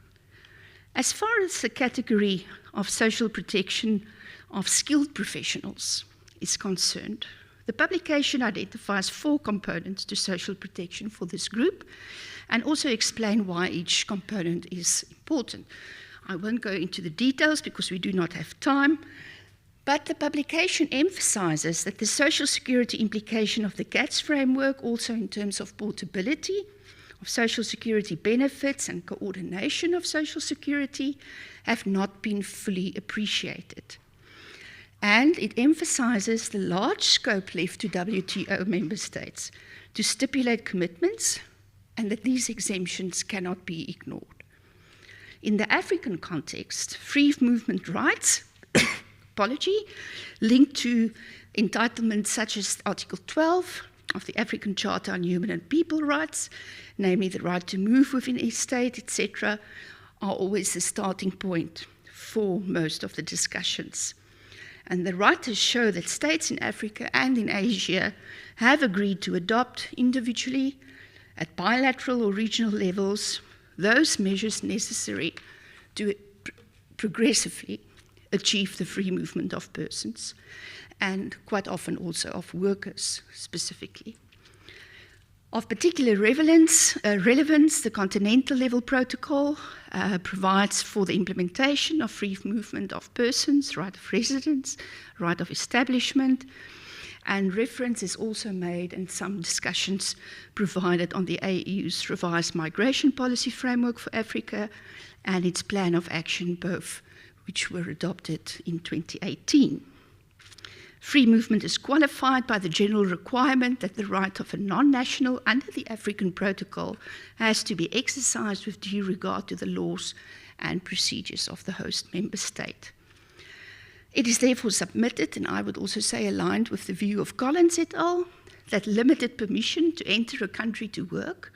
B: As far as the category of social protection of skilled professionals is concerned, the publication identifies 4 components to social protection for this group and also explain why each component is important. I won't go into the details because we do not have time, but the publication emphasizes that the social security implication of the GATS framework, also in terms of portability, of social security benefits and coordination of social security, have not been fully appreciated. And it emphasizes the large scope left to WTO member states to stipulate commitments and that these exemptions cannot be ignored. In the African context, free movement rights, linked to entitlements such as Article 12 of the African Charter on Human and People Rights, namely the right to move within a state, etc., are always the starting point for most of the discussions. And the writers show that states in Africa and in Asia have agreed to adopt individually, at bilateral or regional levels, those measures necessary to progressively achieve the free movement of persons, and quite often also of workers specifically. Of particular relevance, the continental level protocol provides for the implementation of free movement of persons, right of residence, right of establishment, and reference is also made in some discussions provided on the AU's revised migration policy framework for Africa and its plan of action, both which were adopted in 2018. Free movement is qualified by the general requirement that the right of a non-national under the African Protocol has to be exercised with due regard to the laws and procedures of the host member state. It is therefore submitted, and I would also say aligned with the view of Collins et al., that limited permission to enter a country to work,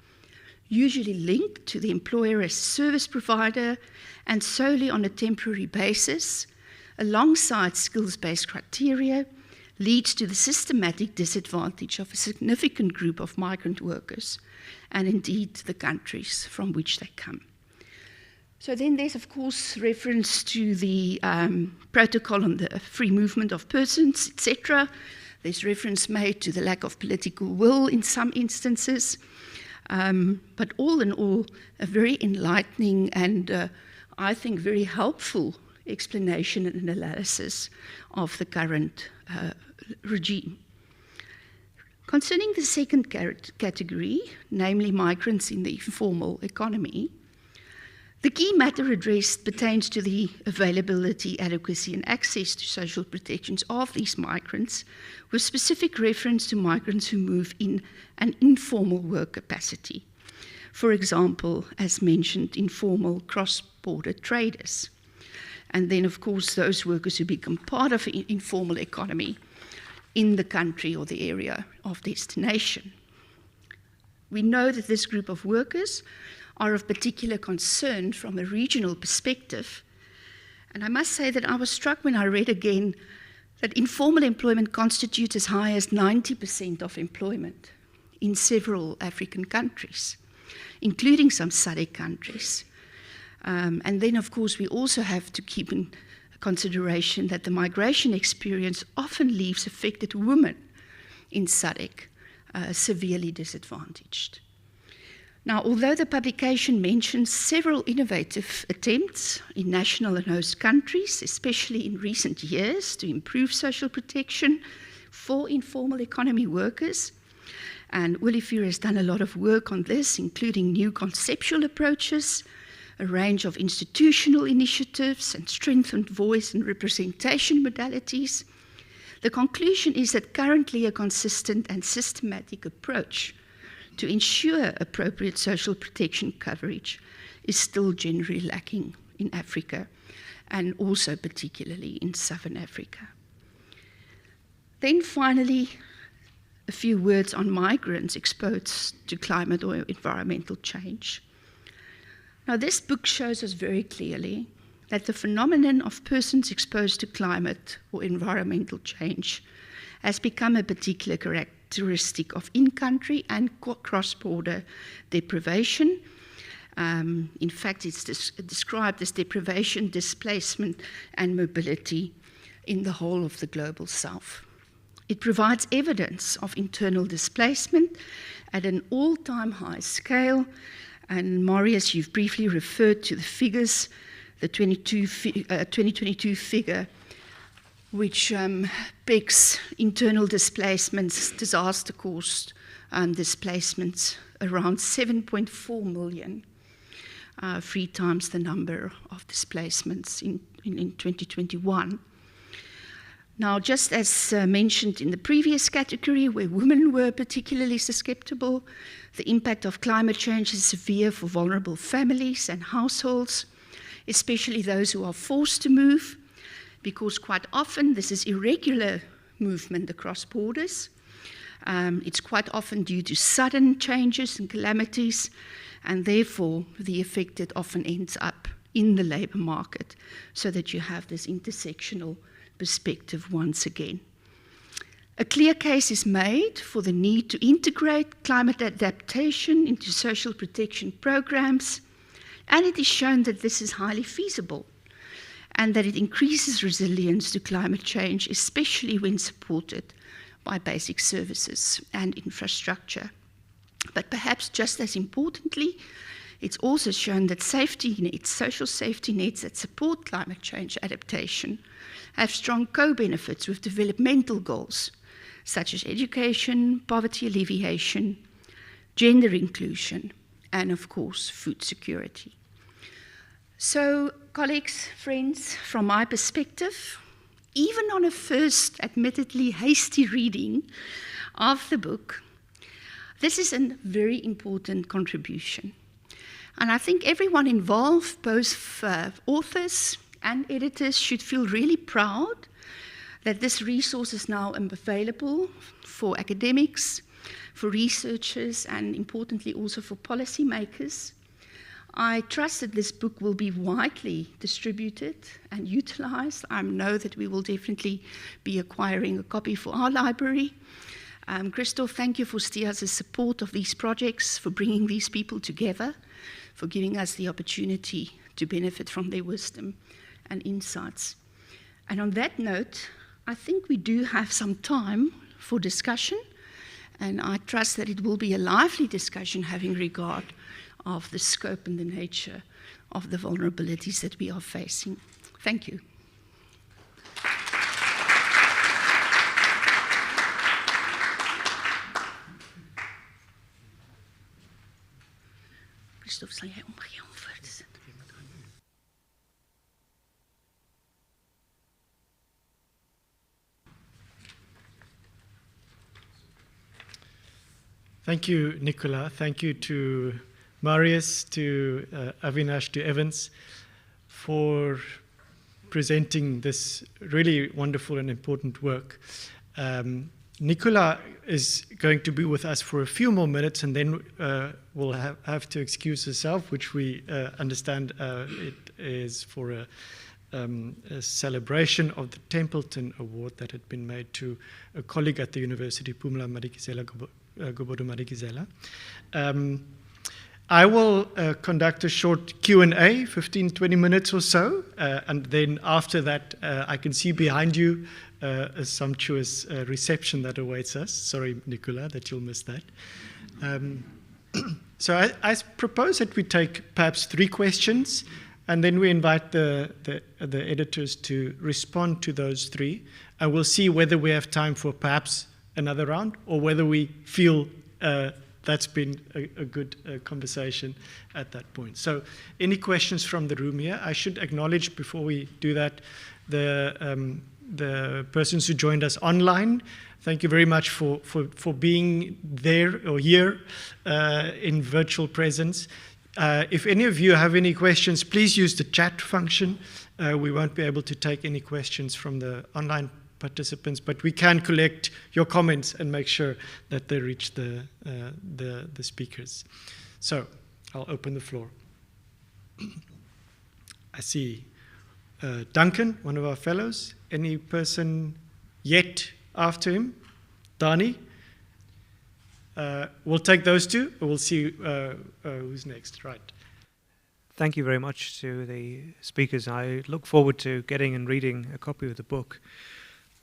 B: usually linked to the employer as a service provider and solely on a temporary basis, alongside skills-based criteria, leads to the systematic disadvantage of a significant group of migrant workers, and indeed the countries from which they come. So then there's, of course, reference to the protocol on the free movement of persons, etc. There's reference made to the lack of political will in some instances. But all in all, a very enlightening and I think very helpful explanation and analysis of the current regime. Concerning the second category, namely migrants in the informal economy, the key matter addressed pertains to the availability, adequacy, and access to social protections of these migrants, with specific reference to migrants who move in an informal work capacity. For example, as mentioned, informal cross-border traders. and then, of course, those workers who become part of the informal economy in the country or the area of destination. We know that this group of workers are of particular concern from a regional perspective. And I must say that I was struck when I read again that informal employment constitutes as high as 90% of employment in several African countries, including some SADC countries. And then, of course, we also have to keep in consideration that the migration experience often leaves affected women in SADC severely disadvantaged. Now, although the publication mentions several innovative attempts in national and host countries, especially in recent years, to improve social protection for informal economy workers, and Olivier has done a lot of work on this, including new conceptual approaches, a range of institutional initiatives, and strengthened voice and representation modalities, the conclusion is that currently a consistent and systematic approach to ensure appropriate social protection coverage is still generally lacking in Africa, and also particularly in Southern Africa. Then finally, a few words on migrants exposed to climate or environmental change. Now, this book shows us very clearly that the phenomenon of persons exposed to climate or environmental change has become a particular characteristic of in-country and cross-border deprivation. In fact, it's described as deprivation, displacement, and mobility in the whole of the global south. It provides evidence of internal displacement at an all-time high scale. And Marius, you've briefly referred to the figures, the 2022 figure, which pegs internal displacements, disaster-caused displacements, around 7.4 million, 3 times the number of displacements in 2021. Now, just as mentioned in the previous category, where women were particularly susceptible, the impact of climate change is severe for vulnerable families and households, especially those who are forced to move, because quite often this is irregular movement across borders. It's quite often due to sudden changes and calamities, and therefore the affected often ends up in the labour market, so that you have this intersectional perspective once again. A clear case is made for the need to integrate climate adaptation into social protection programs, and it is shown that this is highly feasible and that it increases resilience to climate change, especially when supported by basic services and infrastructure. But perhaps just as importantly, it's also shown that safety nets, social safety nets that support climate change adaptation, have strong co-benefits with developmental goals, such as education, poverty alleviation, gender inclusion, and of course, food security. So, colleagues, friends, from my perspective, even on a first, admittedly hasty reading of the book, this is a very important contribution. And I think everyone involved, both authors and editors, should feel really proud that this resource is now available for academics, for researchers, and importantly also for policymakers. I trust that this book will be widely distributed and utilized. I know that we will definitely be acquiring a copy for our library. Christoph, thank you for STIAS' support of these projects, for bringing these people together, for giving us the opportunity to benefit from their wisdom and insights. And on that note, I think we do have some time for discussion, and I trust that it will be a lively discussion having regard of the scope and the nature of the vulnerabilities that we are facing. Thank you. Christoph, sal jy omgee om voor te sit?
A: Thank you, Nicola. Thank you to Marius, to Avinash, to Evance, for presenting this really wonderful and important work. Nicola is going to be with us for a few more minutes, and then will have to excuse herself, which we understand it is for a celebration of the Templeton Award that had been made to a colleague at the university, Phumla Madikizela, Gobodo Madikizela. I will conduct a short Q&A, 15, 20 minutes or so, and then after that, I can see behind you a sumptuous reception that awaits us. Sorry, Nicola, that you'll miss that. So I propose that we take perhaps 3 questions, and then we invite the editors to respond to those 3, and we'll see whether we have time for perhaps another round, or whether we feel that's been a good conversation at that point. So any questions from the room here? I should acknowledge before we do that the persons who joined us online. Thank you very much for being there or here in virtual presence. If any of you have any questions, please use the chat function. We won't be able to take any questions from the online participants, but we can collect your comments and make sure that they reach the speakers. So I'll open the floor. I see Duncan, one of our fellows. Any person yet after him? Dani? We'll take those 2, and we'll see who's next. Right.
F: Thank you very much to the speakers. I look forward to getting and reading a copy of the book.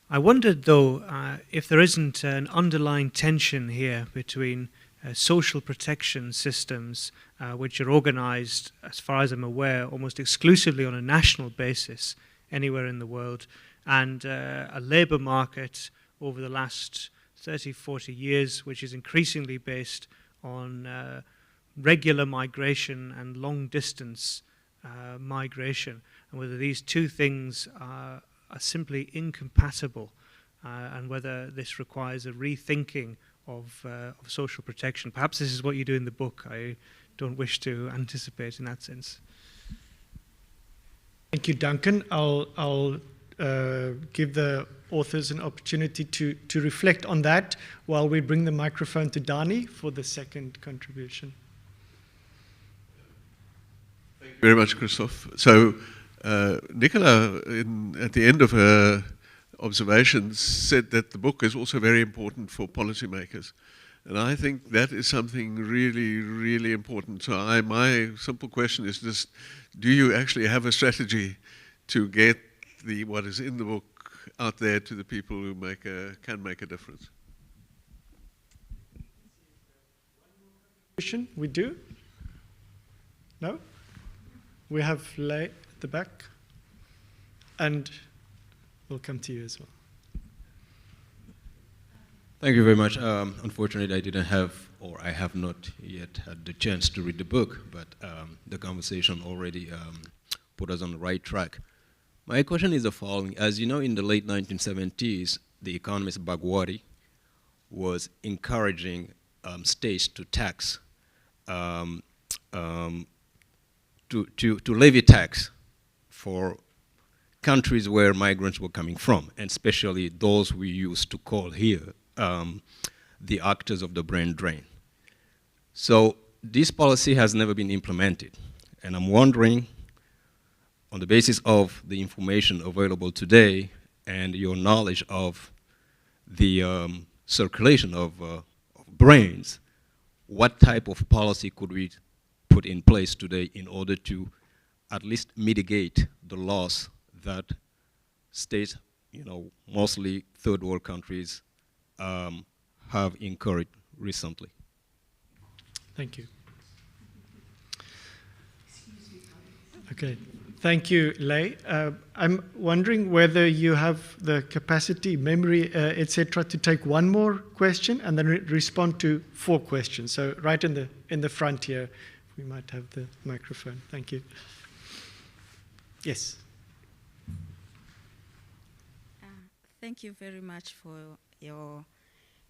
F: I wondered, though, if there isn't an underlying tension here between social protection systems, which are organized, as far as I'm aware, almost exclusively on a national basis anywhere in the world, and a labor market over the last 30, 40 years, which is increasingly based on regular migration and long-distance migration, and whether these 2 things are simply incompatible, and whether this requires a rethinking of social protection. Perhaps this is what you do in the book. I don't wish to anticipate in that sense.
A: Thank you, Duncan. I'll give the authors an opportunity to reflect on that while we bring the microphone to Dani for the second contribution.
G: Thank you very much, Christoph. So, Nicola, at the end of her observations, said that the book is also very important for policymakers. And I think that is something really, really important. So my simple question is just, do you actually have a strategy to get what is in the book out there to the people who can make a difference?
A: We do? No? We have Lay at the back, and we'll come to you as well.
H: Thank you very much. Unfortunately, I didn't have, or I have not yet had the chance to read the book, but the conversation already put us on the right track. My question is the following. As you know, in the late 1970s, the economist Bagwadi was encouraging states to tax, to levy tax for countries where migrants were coming from, and especially those we used to call here the actors of the brain drain. So this policy has never been implemented, and I'm wondering, on the basis of the information available today and your knowledge of the circulation of brains, what type of policy could we put in place today in order to at least mitigate the loss that states, mostly third world countries, have incurred recently?
A: Thank you. Okay, thank you, Lay. I'm wondering whether you have the capacity, memory, etc., to take one more question and then respond to 4 questions. So right in the front here, we might have the microphone. Thank you. Yes.
I: Thank you very much for your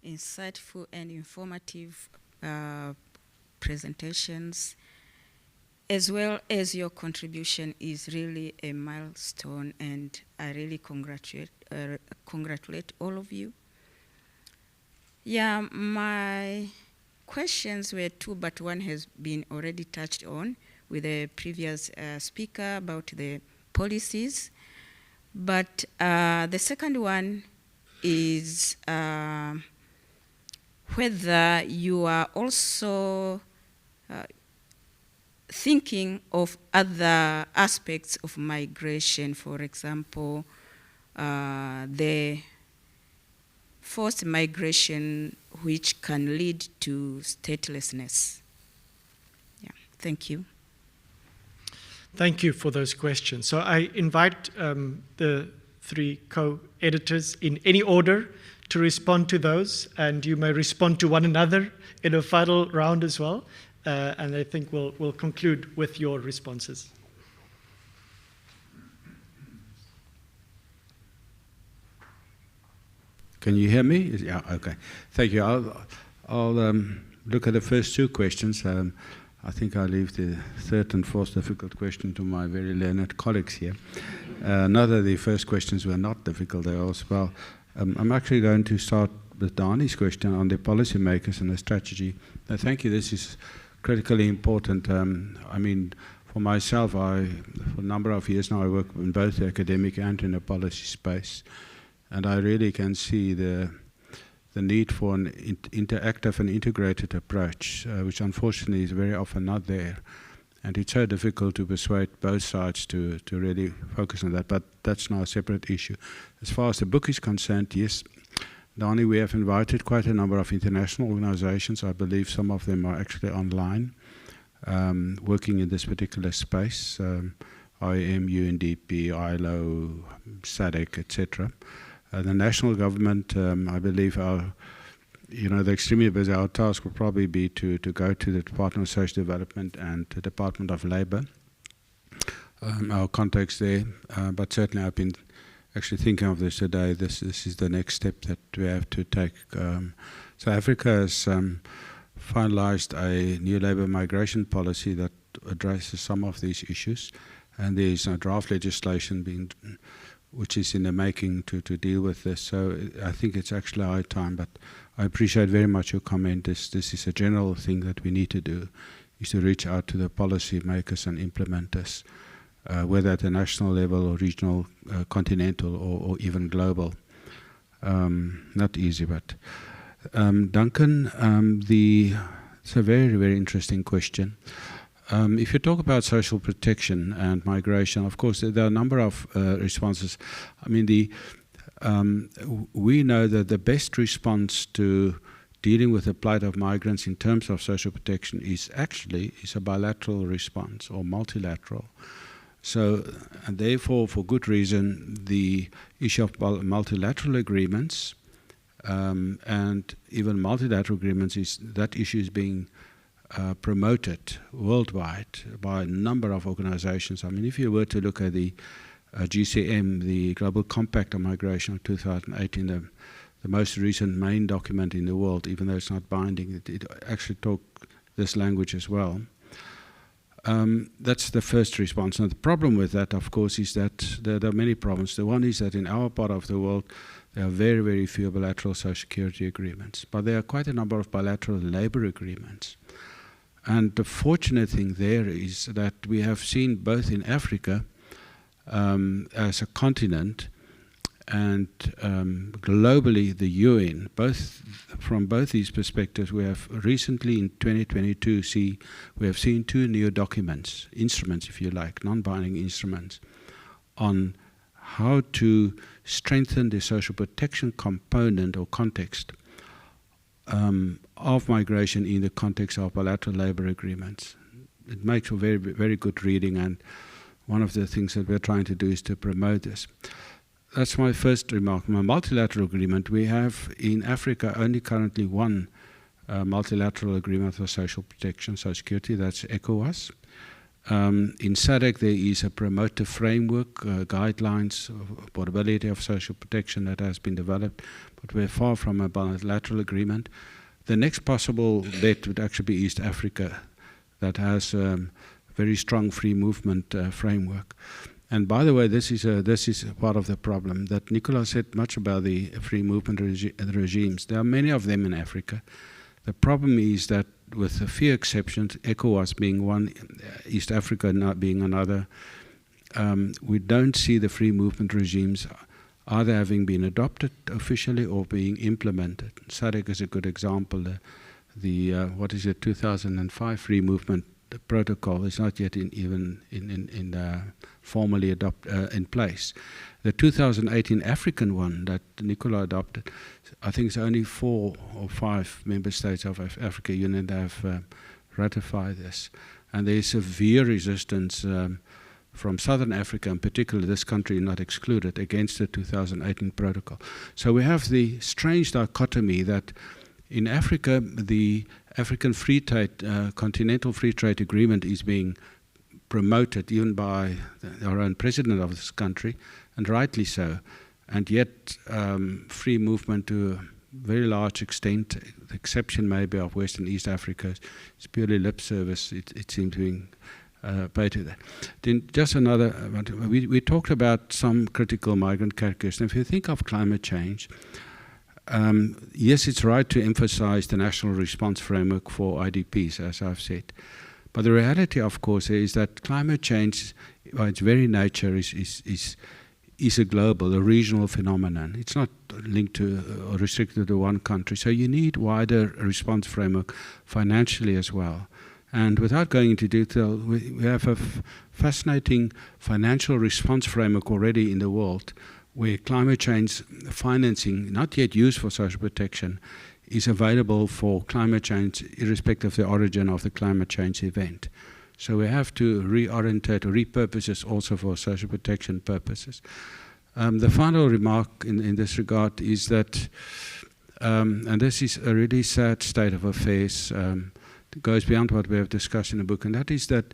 I: insightful and informative presentations. as well as your contribution is really a milestone, and I really congratulate all of you. Yeah, my questions were two, but one has been already touched on with the previous speaker about the policies. But the second one is whether you are also thinking of other aspects of migration, for example, the forced migration which can lead to statelessness. Yeah, thank you.
A: Thank you for those questions. So I invite the three co-editors in any order to respond to those, and you may respond to one another in a final round as well. And I think we'll conclude with your responses.
C: Can you hear me? Yeah, okay. Thank you. I'll look at the first two questions. I think I'll leave the third and fourth difficult question to my very learned colleagues here. Not that the first questions were not difficult, they are as well. I'm actually going to start with Dani's question on the policymakers and the strategy. Thank you. This is critically important. I mean, for myself, for a number of years now, I work in both the academic and in the policy space. And I really can see the need for an interactive and integrated approach, which unfortunately is very often not there. And it's so difficult to persuade both sides to really focus on that, but that's now a separate issue. As far as the book is concerned, yes, Dani, we have invited quite a number of international organizations. I believe some of them are actually online, working in this particular space, IAM, UNDP, ILO, SADC, etc. The national government, I believe, they're extremely busy. Our task will probably be to go to the Department of Social Development and the Department of Labor. Our contacts there, but certainly I've been actually thinking of this today. This is the next step that we have to take. South Africa has finalized a new labour migration policy that addresses some of these issues, and there's a draft legislation which is in the making to deal with this. So I think it's actually high time, but I appreciate very much your comment. This is a general thing that we need to do, is to reach out to the policy makers and implementers, whether at the national level or regional, continental, or even global. Not easy, but Duncan, it's a very, very interesting question. If you talk about social protection and migration, of course, there are a number of responses. I mean, we know that the best response to dealing with the plight of migrants in terms of social protection is a bilateral response or multilateral. So, and therefore, for good reason, the issue of multilateral agreements and even multilateral agreements that issue is being promoted worldwide by a number of organizations. I mean, if you were to look at the GCM, the Global Compact on Migration of 2018, the most recent main document in the world, even though it's not binding, it actually talks this language as well. That's the first response. And the problem with that, of course, is that there are many problems. The one is that in our part of the world, there are very, very few bilateral social security agreements, but there are quite a number of bilateral labor agreements. And the fortunate thing there is that we have seen both in Africa as a continent and globally the UN, from both these perspectives, we have recently in 2022 we have seen two new documents, instruments if you like, non-binding instruments, on how to strengthen the social protection component or context of migration in the context of bilateral labor agreements. It makes for very, very good reading, and one of the things that we're trying to do is to promote this. That's my first remark. My multilateral agreement, we have in Africa only currently one multilateral agreement for social protection, social security, that's ECOWAS. In SADC there is a promoter framework, guidelines, portability of social protection that has been developed, but we're far from a bilateral agreement. The next possible bet would actually be East Africa, that has very strong free movement framework. And by the way, this is part of the problem that Nicola said much about the free movement regimes. There are many of them in Africa. The problem is that with a few exceptions, ECOWAS being one, East Africa not being another, we don't see the free movement regimes either having been adopted officially or being implemented. SADC is a good example. The 2005 free movement protocol is not yet formally in place. The 2018 African one that Nicola adopted, I think it's only 4 or 5 member states of Africa Union that have ratified this. And there is severe resistance from Southern Africa, in particular this country not excluded, against the 2018 protocol. So we have the strange dichotomy that in Africa, the African Free Trade, Continental Free Trade Agreement is being promoted even by our own president of this country, and rightly so. And yet, free movement to a very large extent, the exception maybe of West and East Africa, is purely lip service. It seems being paid to that. Then just another, we talked about some critical migrant categories. And if you think of climate change, yes, it's right to emphasize the national response framework for IDPs, as I've said. But the reality, of course, is that climate change, by its very nature, is a global, a regional phenomenon. It's not linked to or restricted to one country. So you need wider response framework financially as well. And without going into detail, we have a fascinating financial response framework already in the world, where climate change financing, not yet used for social protection, is available for climate change irrespective of the origin of the climate change event. So we have to reorientate or repurpose this also for social protection purposes. The final remark in this regard is that, and this is a really sad state of affairs, it goes beyond what we have discussed in the book, and that is that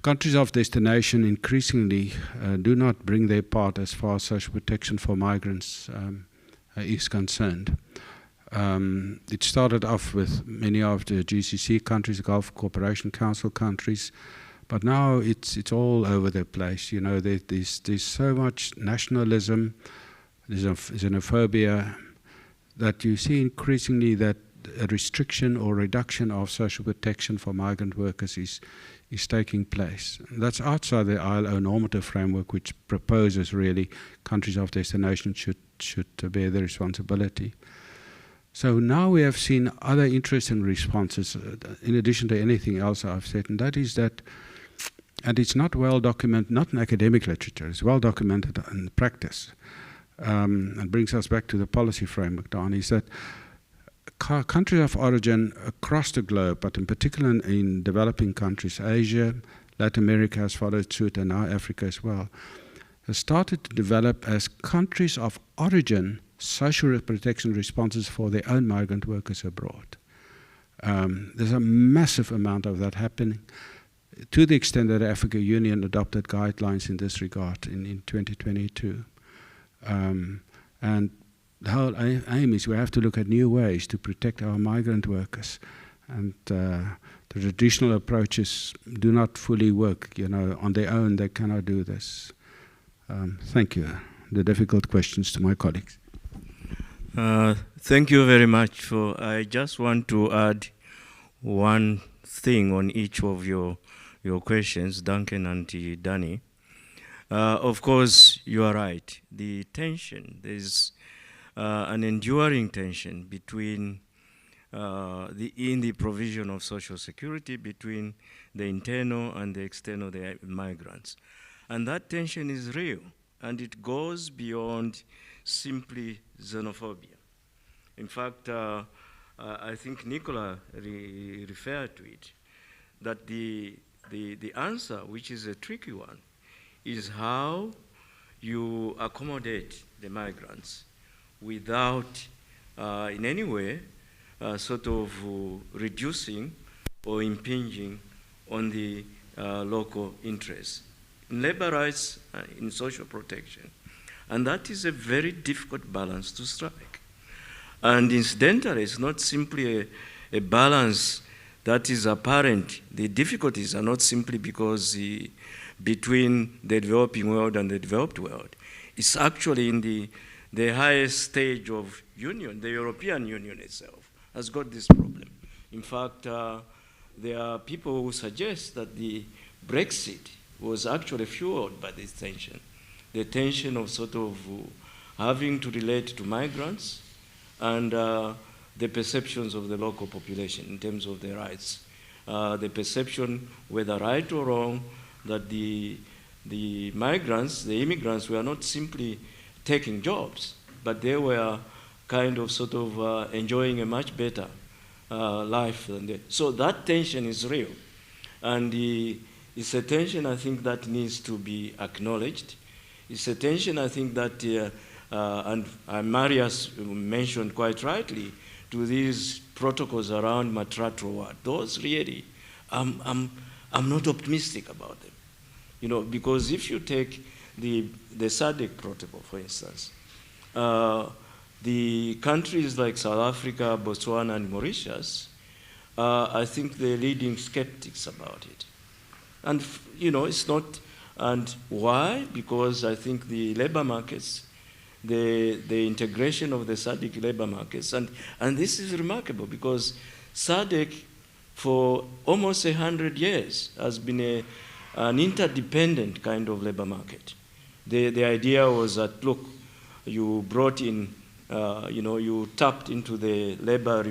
C: countries of destination increasingly do not bring their part as far as social protection for migrants is concerned. It started off with many of the GCC countries, Gulf Cooperation Council countries, but now it's all over the place. You know, there's so much nationalism, there's xenophobia, that you see increasingly that a restriction or reduction of social protection for migrant workers is taking place. That's outside the ILO normative framework, which proposes really countries of destination should bear the responsibility. So now we have seen other interesting responses, in addition to anything else I've said, and that is that, and it's not well documented, not in academic literature, it's well documented in practice, and brings us back to the policy framework, Don, is that countries of origin across the globe, but in particular in developing countries, Asia, Latin America has followed suit, and now Africa as well, has started to develop as countries of origin social protection responses for their own migrant workers abroad. There's a massive amount of that happening, to the extent that the African Union adopted guidelines in this regard in 2022. And the whole aim is we have to look at new ways to protect our migrant workers. And the traditional approaches do not fully work. You know, on their own they cannot do this. Thank you. The difficult questions to my colleagues.
E: Thank you very much. I just want to add one thing on each of your questions, Duncan and Danny. Of course, you are right. The tension, there's an enduring tension between in the provision of social security between the internal and the external the migrants. And that tension is real, and it goes beyond simply xenophobia. In fact, I think Nicola referred to it, that the answer, which is a tricky one, is how you accommodate the migrants without in any way sort of reducing or impinging on the local interests, in labor rights, in social protection. And that is a very difficult balance to strike. And incidentally, it's not simply a balance that is apparent. The difficulties are not simply because between the developing world and the developed world. It's actually in the highest stage of union. The European Union itself has got this problem. In fact, there are people who suggest that the Brexit was actually fueled by this tension. The tension of sort of having to relate to migrants and the perceptions of the local population in terms of their rights. The perception, whether right or wrong, that the migrants, the immigrants, were not simply taking jobs, but they were kind of sort of enjoying a much better life than they. So that tension is real. And it's a tension, I think, that needs to be acknowledged. It's a tension, I think, that, and Marius mentioned quite rightly, to these protocols around Matratro. Those really, I'm not optimistic about them. You know, because if you take the SADC protocol, for instance, the countries like South Africa, Botswana, and Mauritius, I think they're leading skeptics about it. And, you know, it's not, and why? Because I think the labor markets, the integration of the SADC labor markets, and this is remarkable because SADC for almost 100 years has been an interdependent kind of labor market. The idea was that, look, you brought in, you know, you tapped into the labor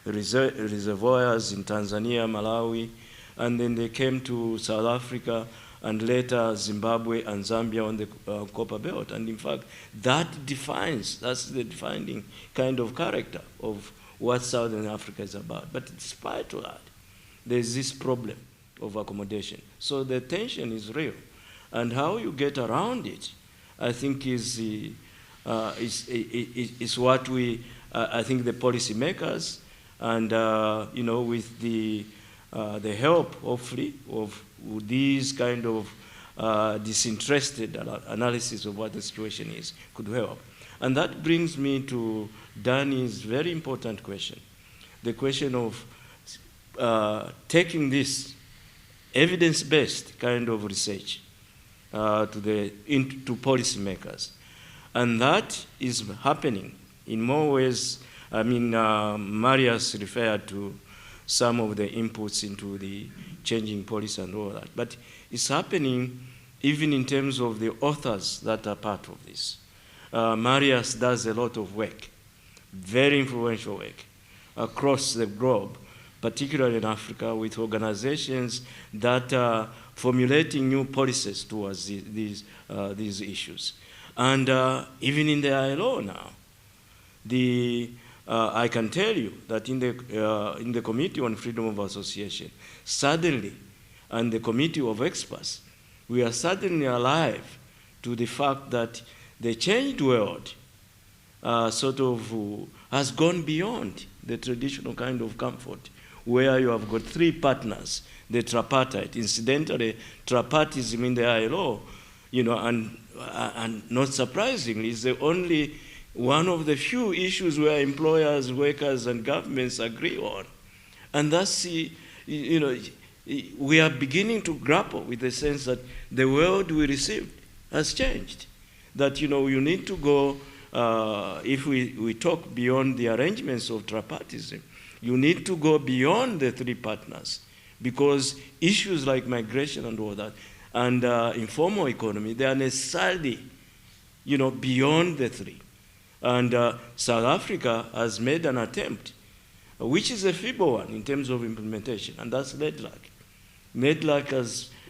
E: reservoirs in Tanzania, Malawi, and then they came to South Africa and later Zimbabwe and Zambia on the Copper Belt. And in fact, that's the defining kind of character of what Southern Africa is about. But in spite of that, there's this problem of accommodation. So the tension is real. And how you get around it, I think, is what we, I think the policymakers and, you know, with the help, hopefully, of these kind of disinterested analysis of what the situation is, could help. And that brings me to Danny's very important question, the question of taking this evidence-based kind of research to policymakers. And that is happening in more ways. I mean, Marius referred to some of the inputs into the changing policy and all that. But it's happening even in terms of the authors that are part of this. Marius does a lot of work, very influential work, across the globe, particularly in Africa, with organizations that are formulating new policies towards these issues. And even in the ILO now, I can tell you that in the Committee on Freedom of Association, suddenly, and the Committee of Experts, we are suddenly alive to the fact that the changed world sort of has gone beyond the traditional kind of comfort where you have got three partners, the tripartite. Incidentally, tripartism in the ILO, you know, and not surprisingly, is the only one of the few issues where employers, workers, and governments agree on. And that's, you know, we are beginning to grapple with the sense that the world we received has changed. That, you know, you need to go, if we talk beyond the arrangements of tripartism, you need to go beyond the three partners, because issues like migration and all that, and informal economy, they are necessarily, you know, beyond the three. And South Africa has made an attempt, which is a feeble one in terms of implementation, and that's NEDLAC. NEDLAC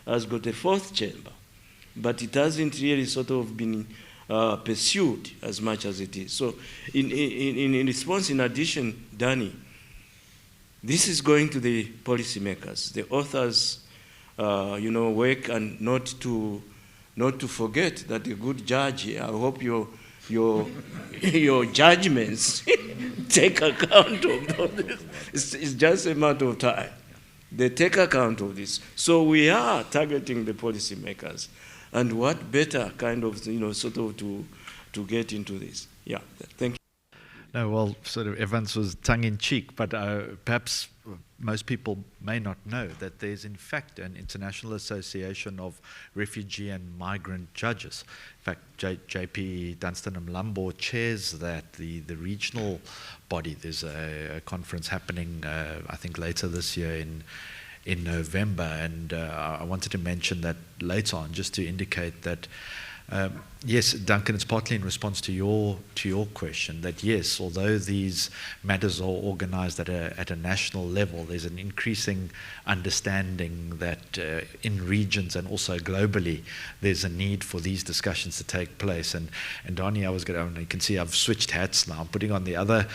E: has got a fourth chamber, but it hasn't really sort of been pursued as much as it is. So in response, in addition, Danny, this is going to the policymakers, the authors, you know, work, and not to forget that the good judge here, I hope your judgments take account of this. It's just a matter of time. They take account of this. So we are targeting the policymakers. And what better kind of, you know, sort of to get into this. Yeah, thank you.
D: No, well, sort of Evance was tongue-in-cheek, but perhaps most people may not know that there's in fact an International Association of Refugee and Migrant Judges. In fact, JP Dunstan Mlambo chairs that, the regional body. There's a conference happening, I think, later this year in November, and I wanted to mention that later on, just to indicate that yes, Duncan, it's partly in response to your question that yes, although these matters are organised at a national level, there's an increasing understanding that in regions and also globally, there's a need for these discussions to take place. And Donnie, you can see I've switched hats now. I'm putting on the other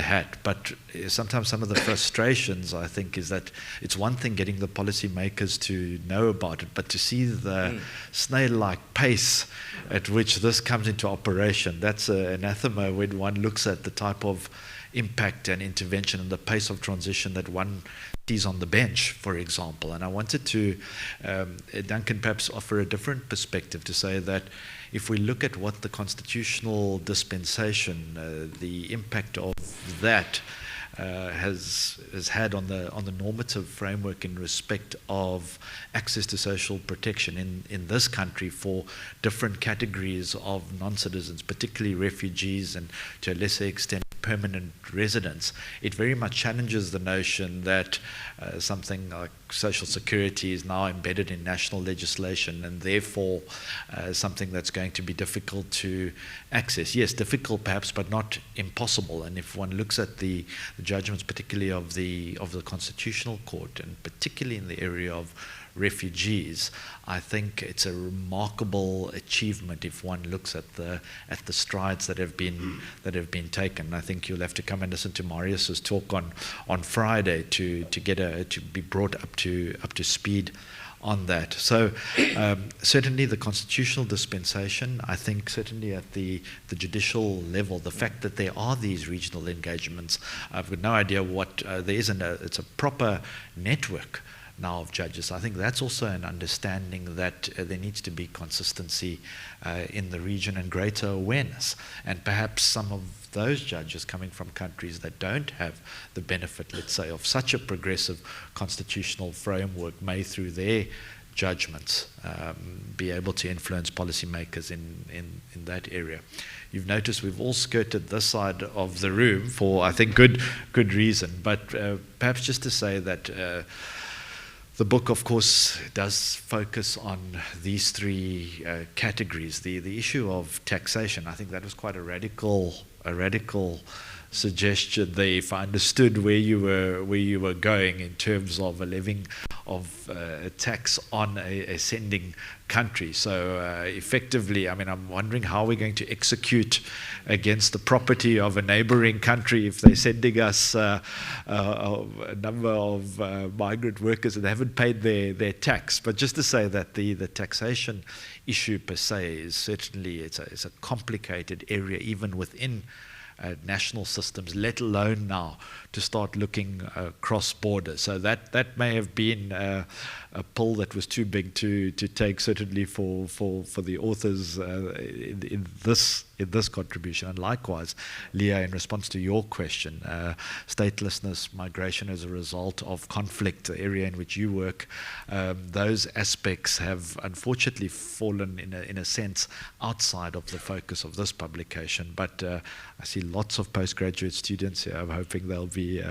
D: hat. But sometimes some of the frustrations, I think, is that it's one thing getting the policymakers to know about it, but to see the snail-like pace at which this comes into operation, that's anathema when one looks at the type of impact and intervention and the pace of transition that one sees on the bench, for example. And I wanted to, Duncan, perhaps offer a different perspective to say that if we look at what the constitutional dispensation, the impact of that has had on the normative framework in respect of access to social protection in this country for different categories of non-citizens, particularly refugees and to a lesser extent permanent residents, it very much challenges the notion that something like social security is now embedded in national legislation and therefore something that's going to be difficult to access. Yes, difficult perhaps, but not impossible. And if one looks at the judgments, particularly of the Constitutional Court, and particularly in the area of refugees, I think it's a remarkable achievement if one looks at the strides that have been taken. I think you'll have to come and listen to Marius's talk on Friday to be brought up to speed on that. So certainly the constitutional dispensation, I think certainly at the judicial level, the fact that there are these regional engagements, I've got no idea what there isn't. It's a proper network now of judges. I think that's also an understanding that there needs to be consistency in the region and greater awareness. And perhaps some of those judges coming from countries that don't have the benefit, let's say, of such a progressive constitutional framework may, through their judgments, be able to influence policymakers in that area. You've noticed we've all skirted this side of the room for, I think, good reason. But perhaps just to say that the book, of course, does focus on these three categories. The issue of taxation, I think that was quite a radical suggestion there, if I understood where you were going in terms of a levying of a tax on a sending country. So effectively, I mean, I'm wondering how we're going to execute against the property of a neighboring country if they're sending us a number of migrant workers and they haven't paid their tax. But just to say that the taxation issue per se is certainly, it's a complicated area even within national systems, let alone now to start looking cross-border. So that may have been a pull that was too big to take, certainly for the authors in this contribution. And likewise, Leah, in response to your question, statelessness, migration as a result of conflict, the area in which you work, those aspects have unfortunately fallen in a sense outside of the focus of this publication. But I see lots of postgraduate students here. I'm hoping they'll be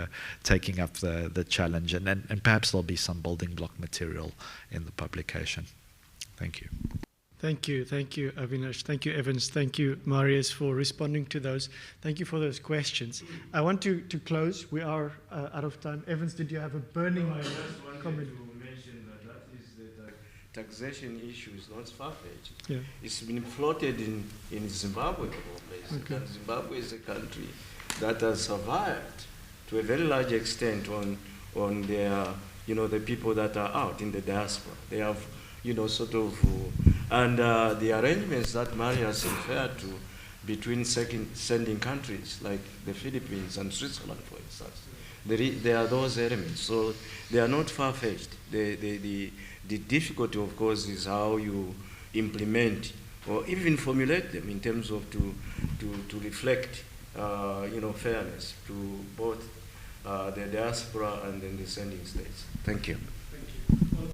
D: taking up the challenge, and perhaps there'll be some building block material in the publication. Thank you.
A: Thank you, Avinash. Thank you, Evans. Thank you, Marius, for responding to those. Thank you for those questions. I want to close. We are out of time. Evans, did you have a burning comment?
E: I just wanted to mention that is the taxation issue is not far-fetched.
A: Yeah.
E: It's been floated in Zimbabwe, of all places.
A: Okay.
E: And Zimbabwe is a country that has survived to a very large extent on their, the people that are out in the diaspora. They have, sort of, and the arrangements that Marius referred to between sending countries like the Philippines and Switzerland, for instance, there are those elements. So they are not far-fetched. The difficulty, of course, is how you implement or even formulate them in terms of to reflect, fairness to both the diaspora and then the sending states. Thank you.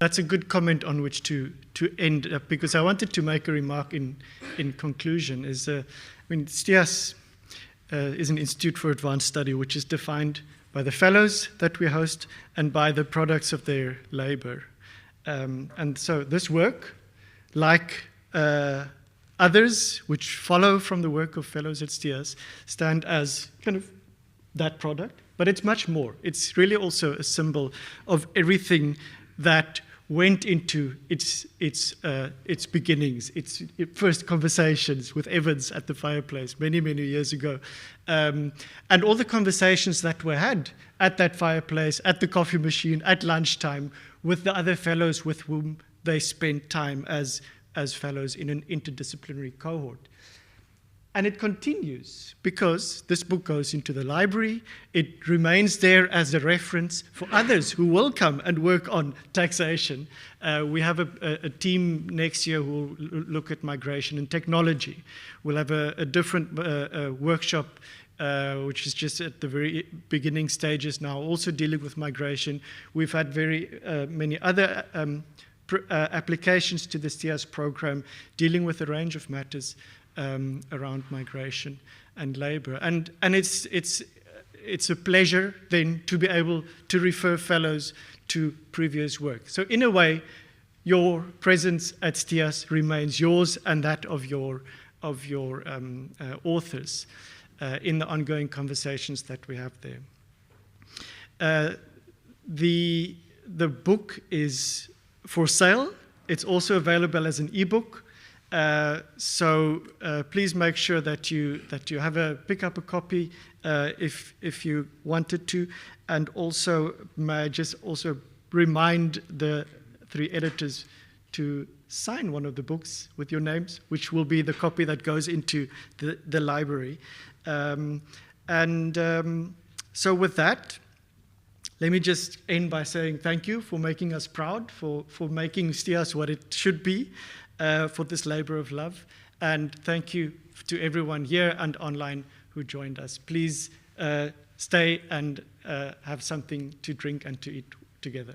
A: That's a good comment on which to end up, because I wanted to make a remark in conclusion. STIAS is an Institute for Advanced Study, which is defined by the fellows that we host and by the products of their labor. And so this work, like others which follow from the work of fellows at STIAS, stand as kind of that product, but it's much more. It's really also a symbol of everything that went into its beginnings, its first conversations with Evance at the fireplace many, many years ago. And all the conversations that were had at that fireplace, at the coffee machine, at lunchtime, with the other fellows with whom they spent time as fellows in an interdisciplinary cohort. And it continues, because this book goes into the library. It remains there as a reference for others who will come and work on taxation. We have a team next year who will look at migration and technology. We'll have a different workshop, which is just at the very beginning stages now, also dealing with migration. We've had very many other applications to the STIAS program dealing with a range of matters around migration and labor. And it's a pleasure then to be able to refer fellows to previous work. So in a way, your presence at STIAS remains yours and that of your authors in the ongoing conversations that we have there. The book is for sale. It's also available as an ebook. So please make sure that you pick up a copy if you wanted to, and also may I just also remind the 3 editors to sign one of the books with your names, which will be the copy that goes into the library. So with that, let me just end by saying thank you for making us proud, for making STIAS what it should be. For this labor of love, and thank you to everyone here and online who joined us. Please stay and have something to drink and to eat together.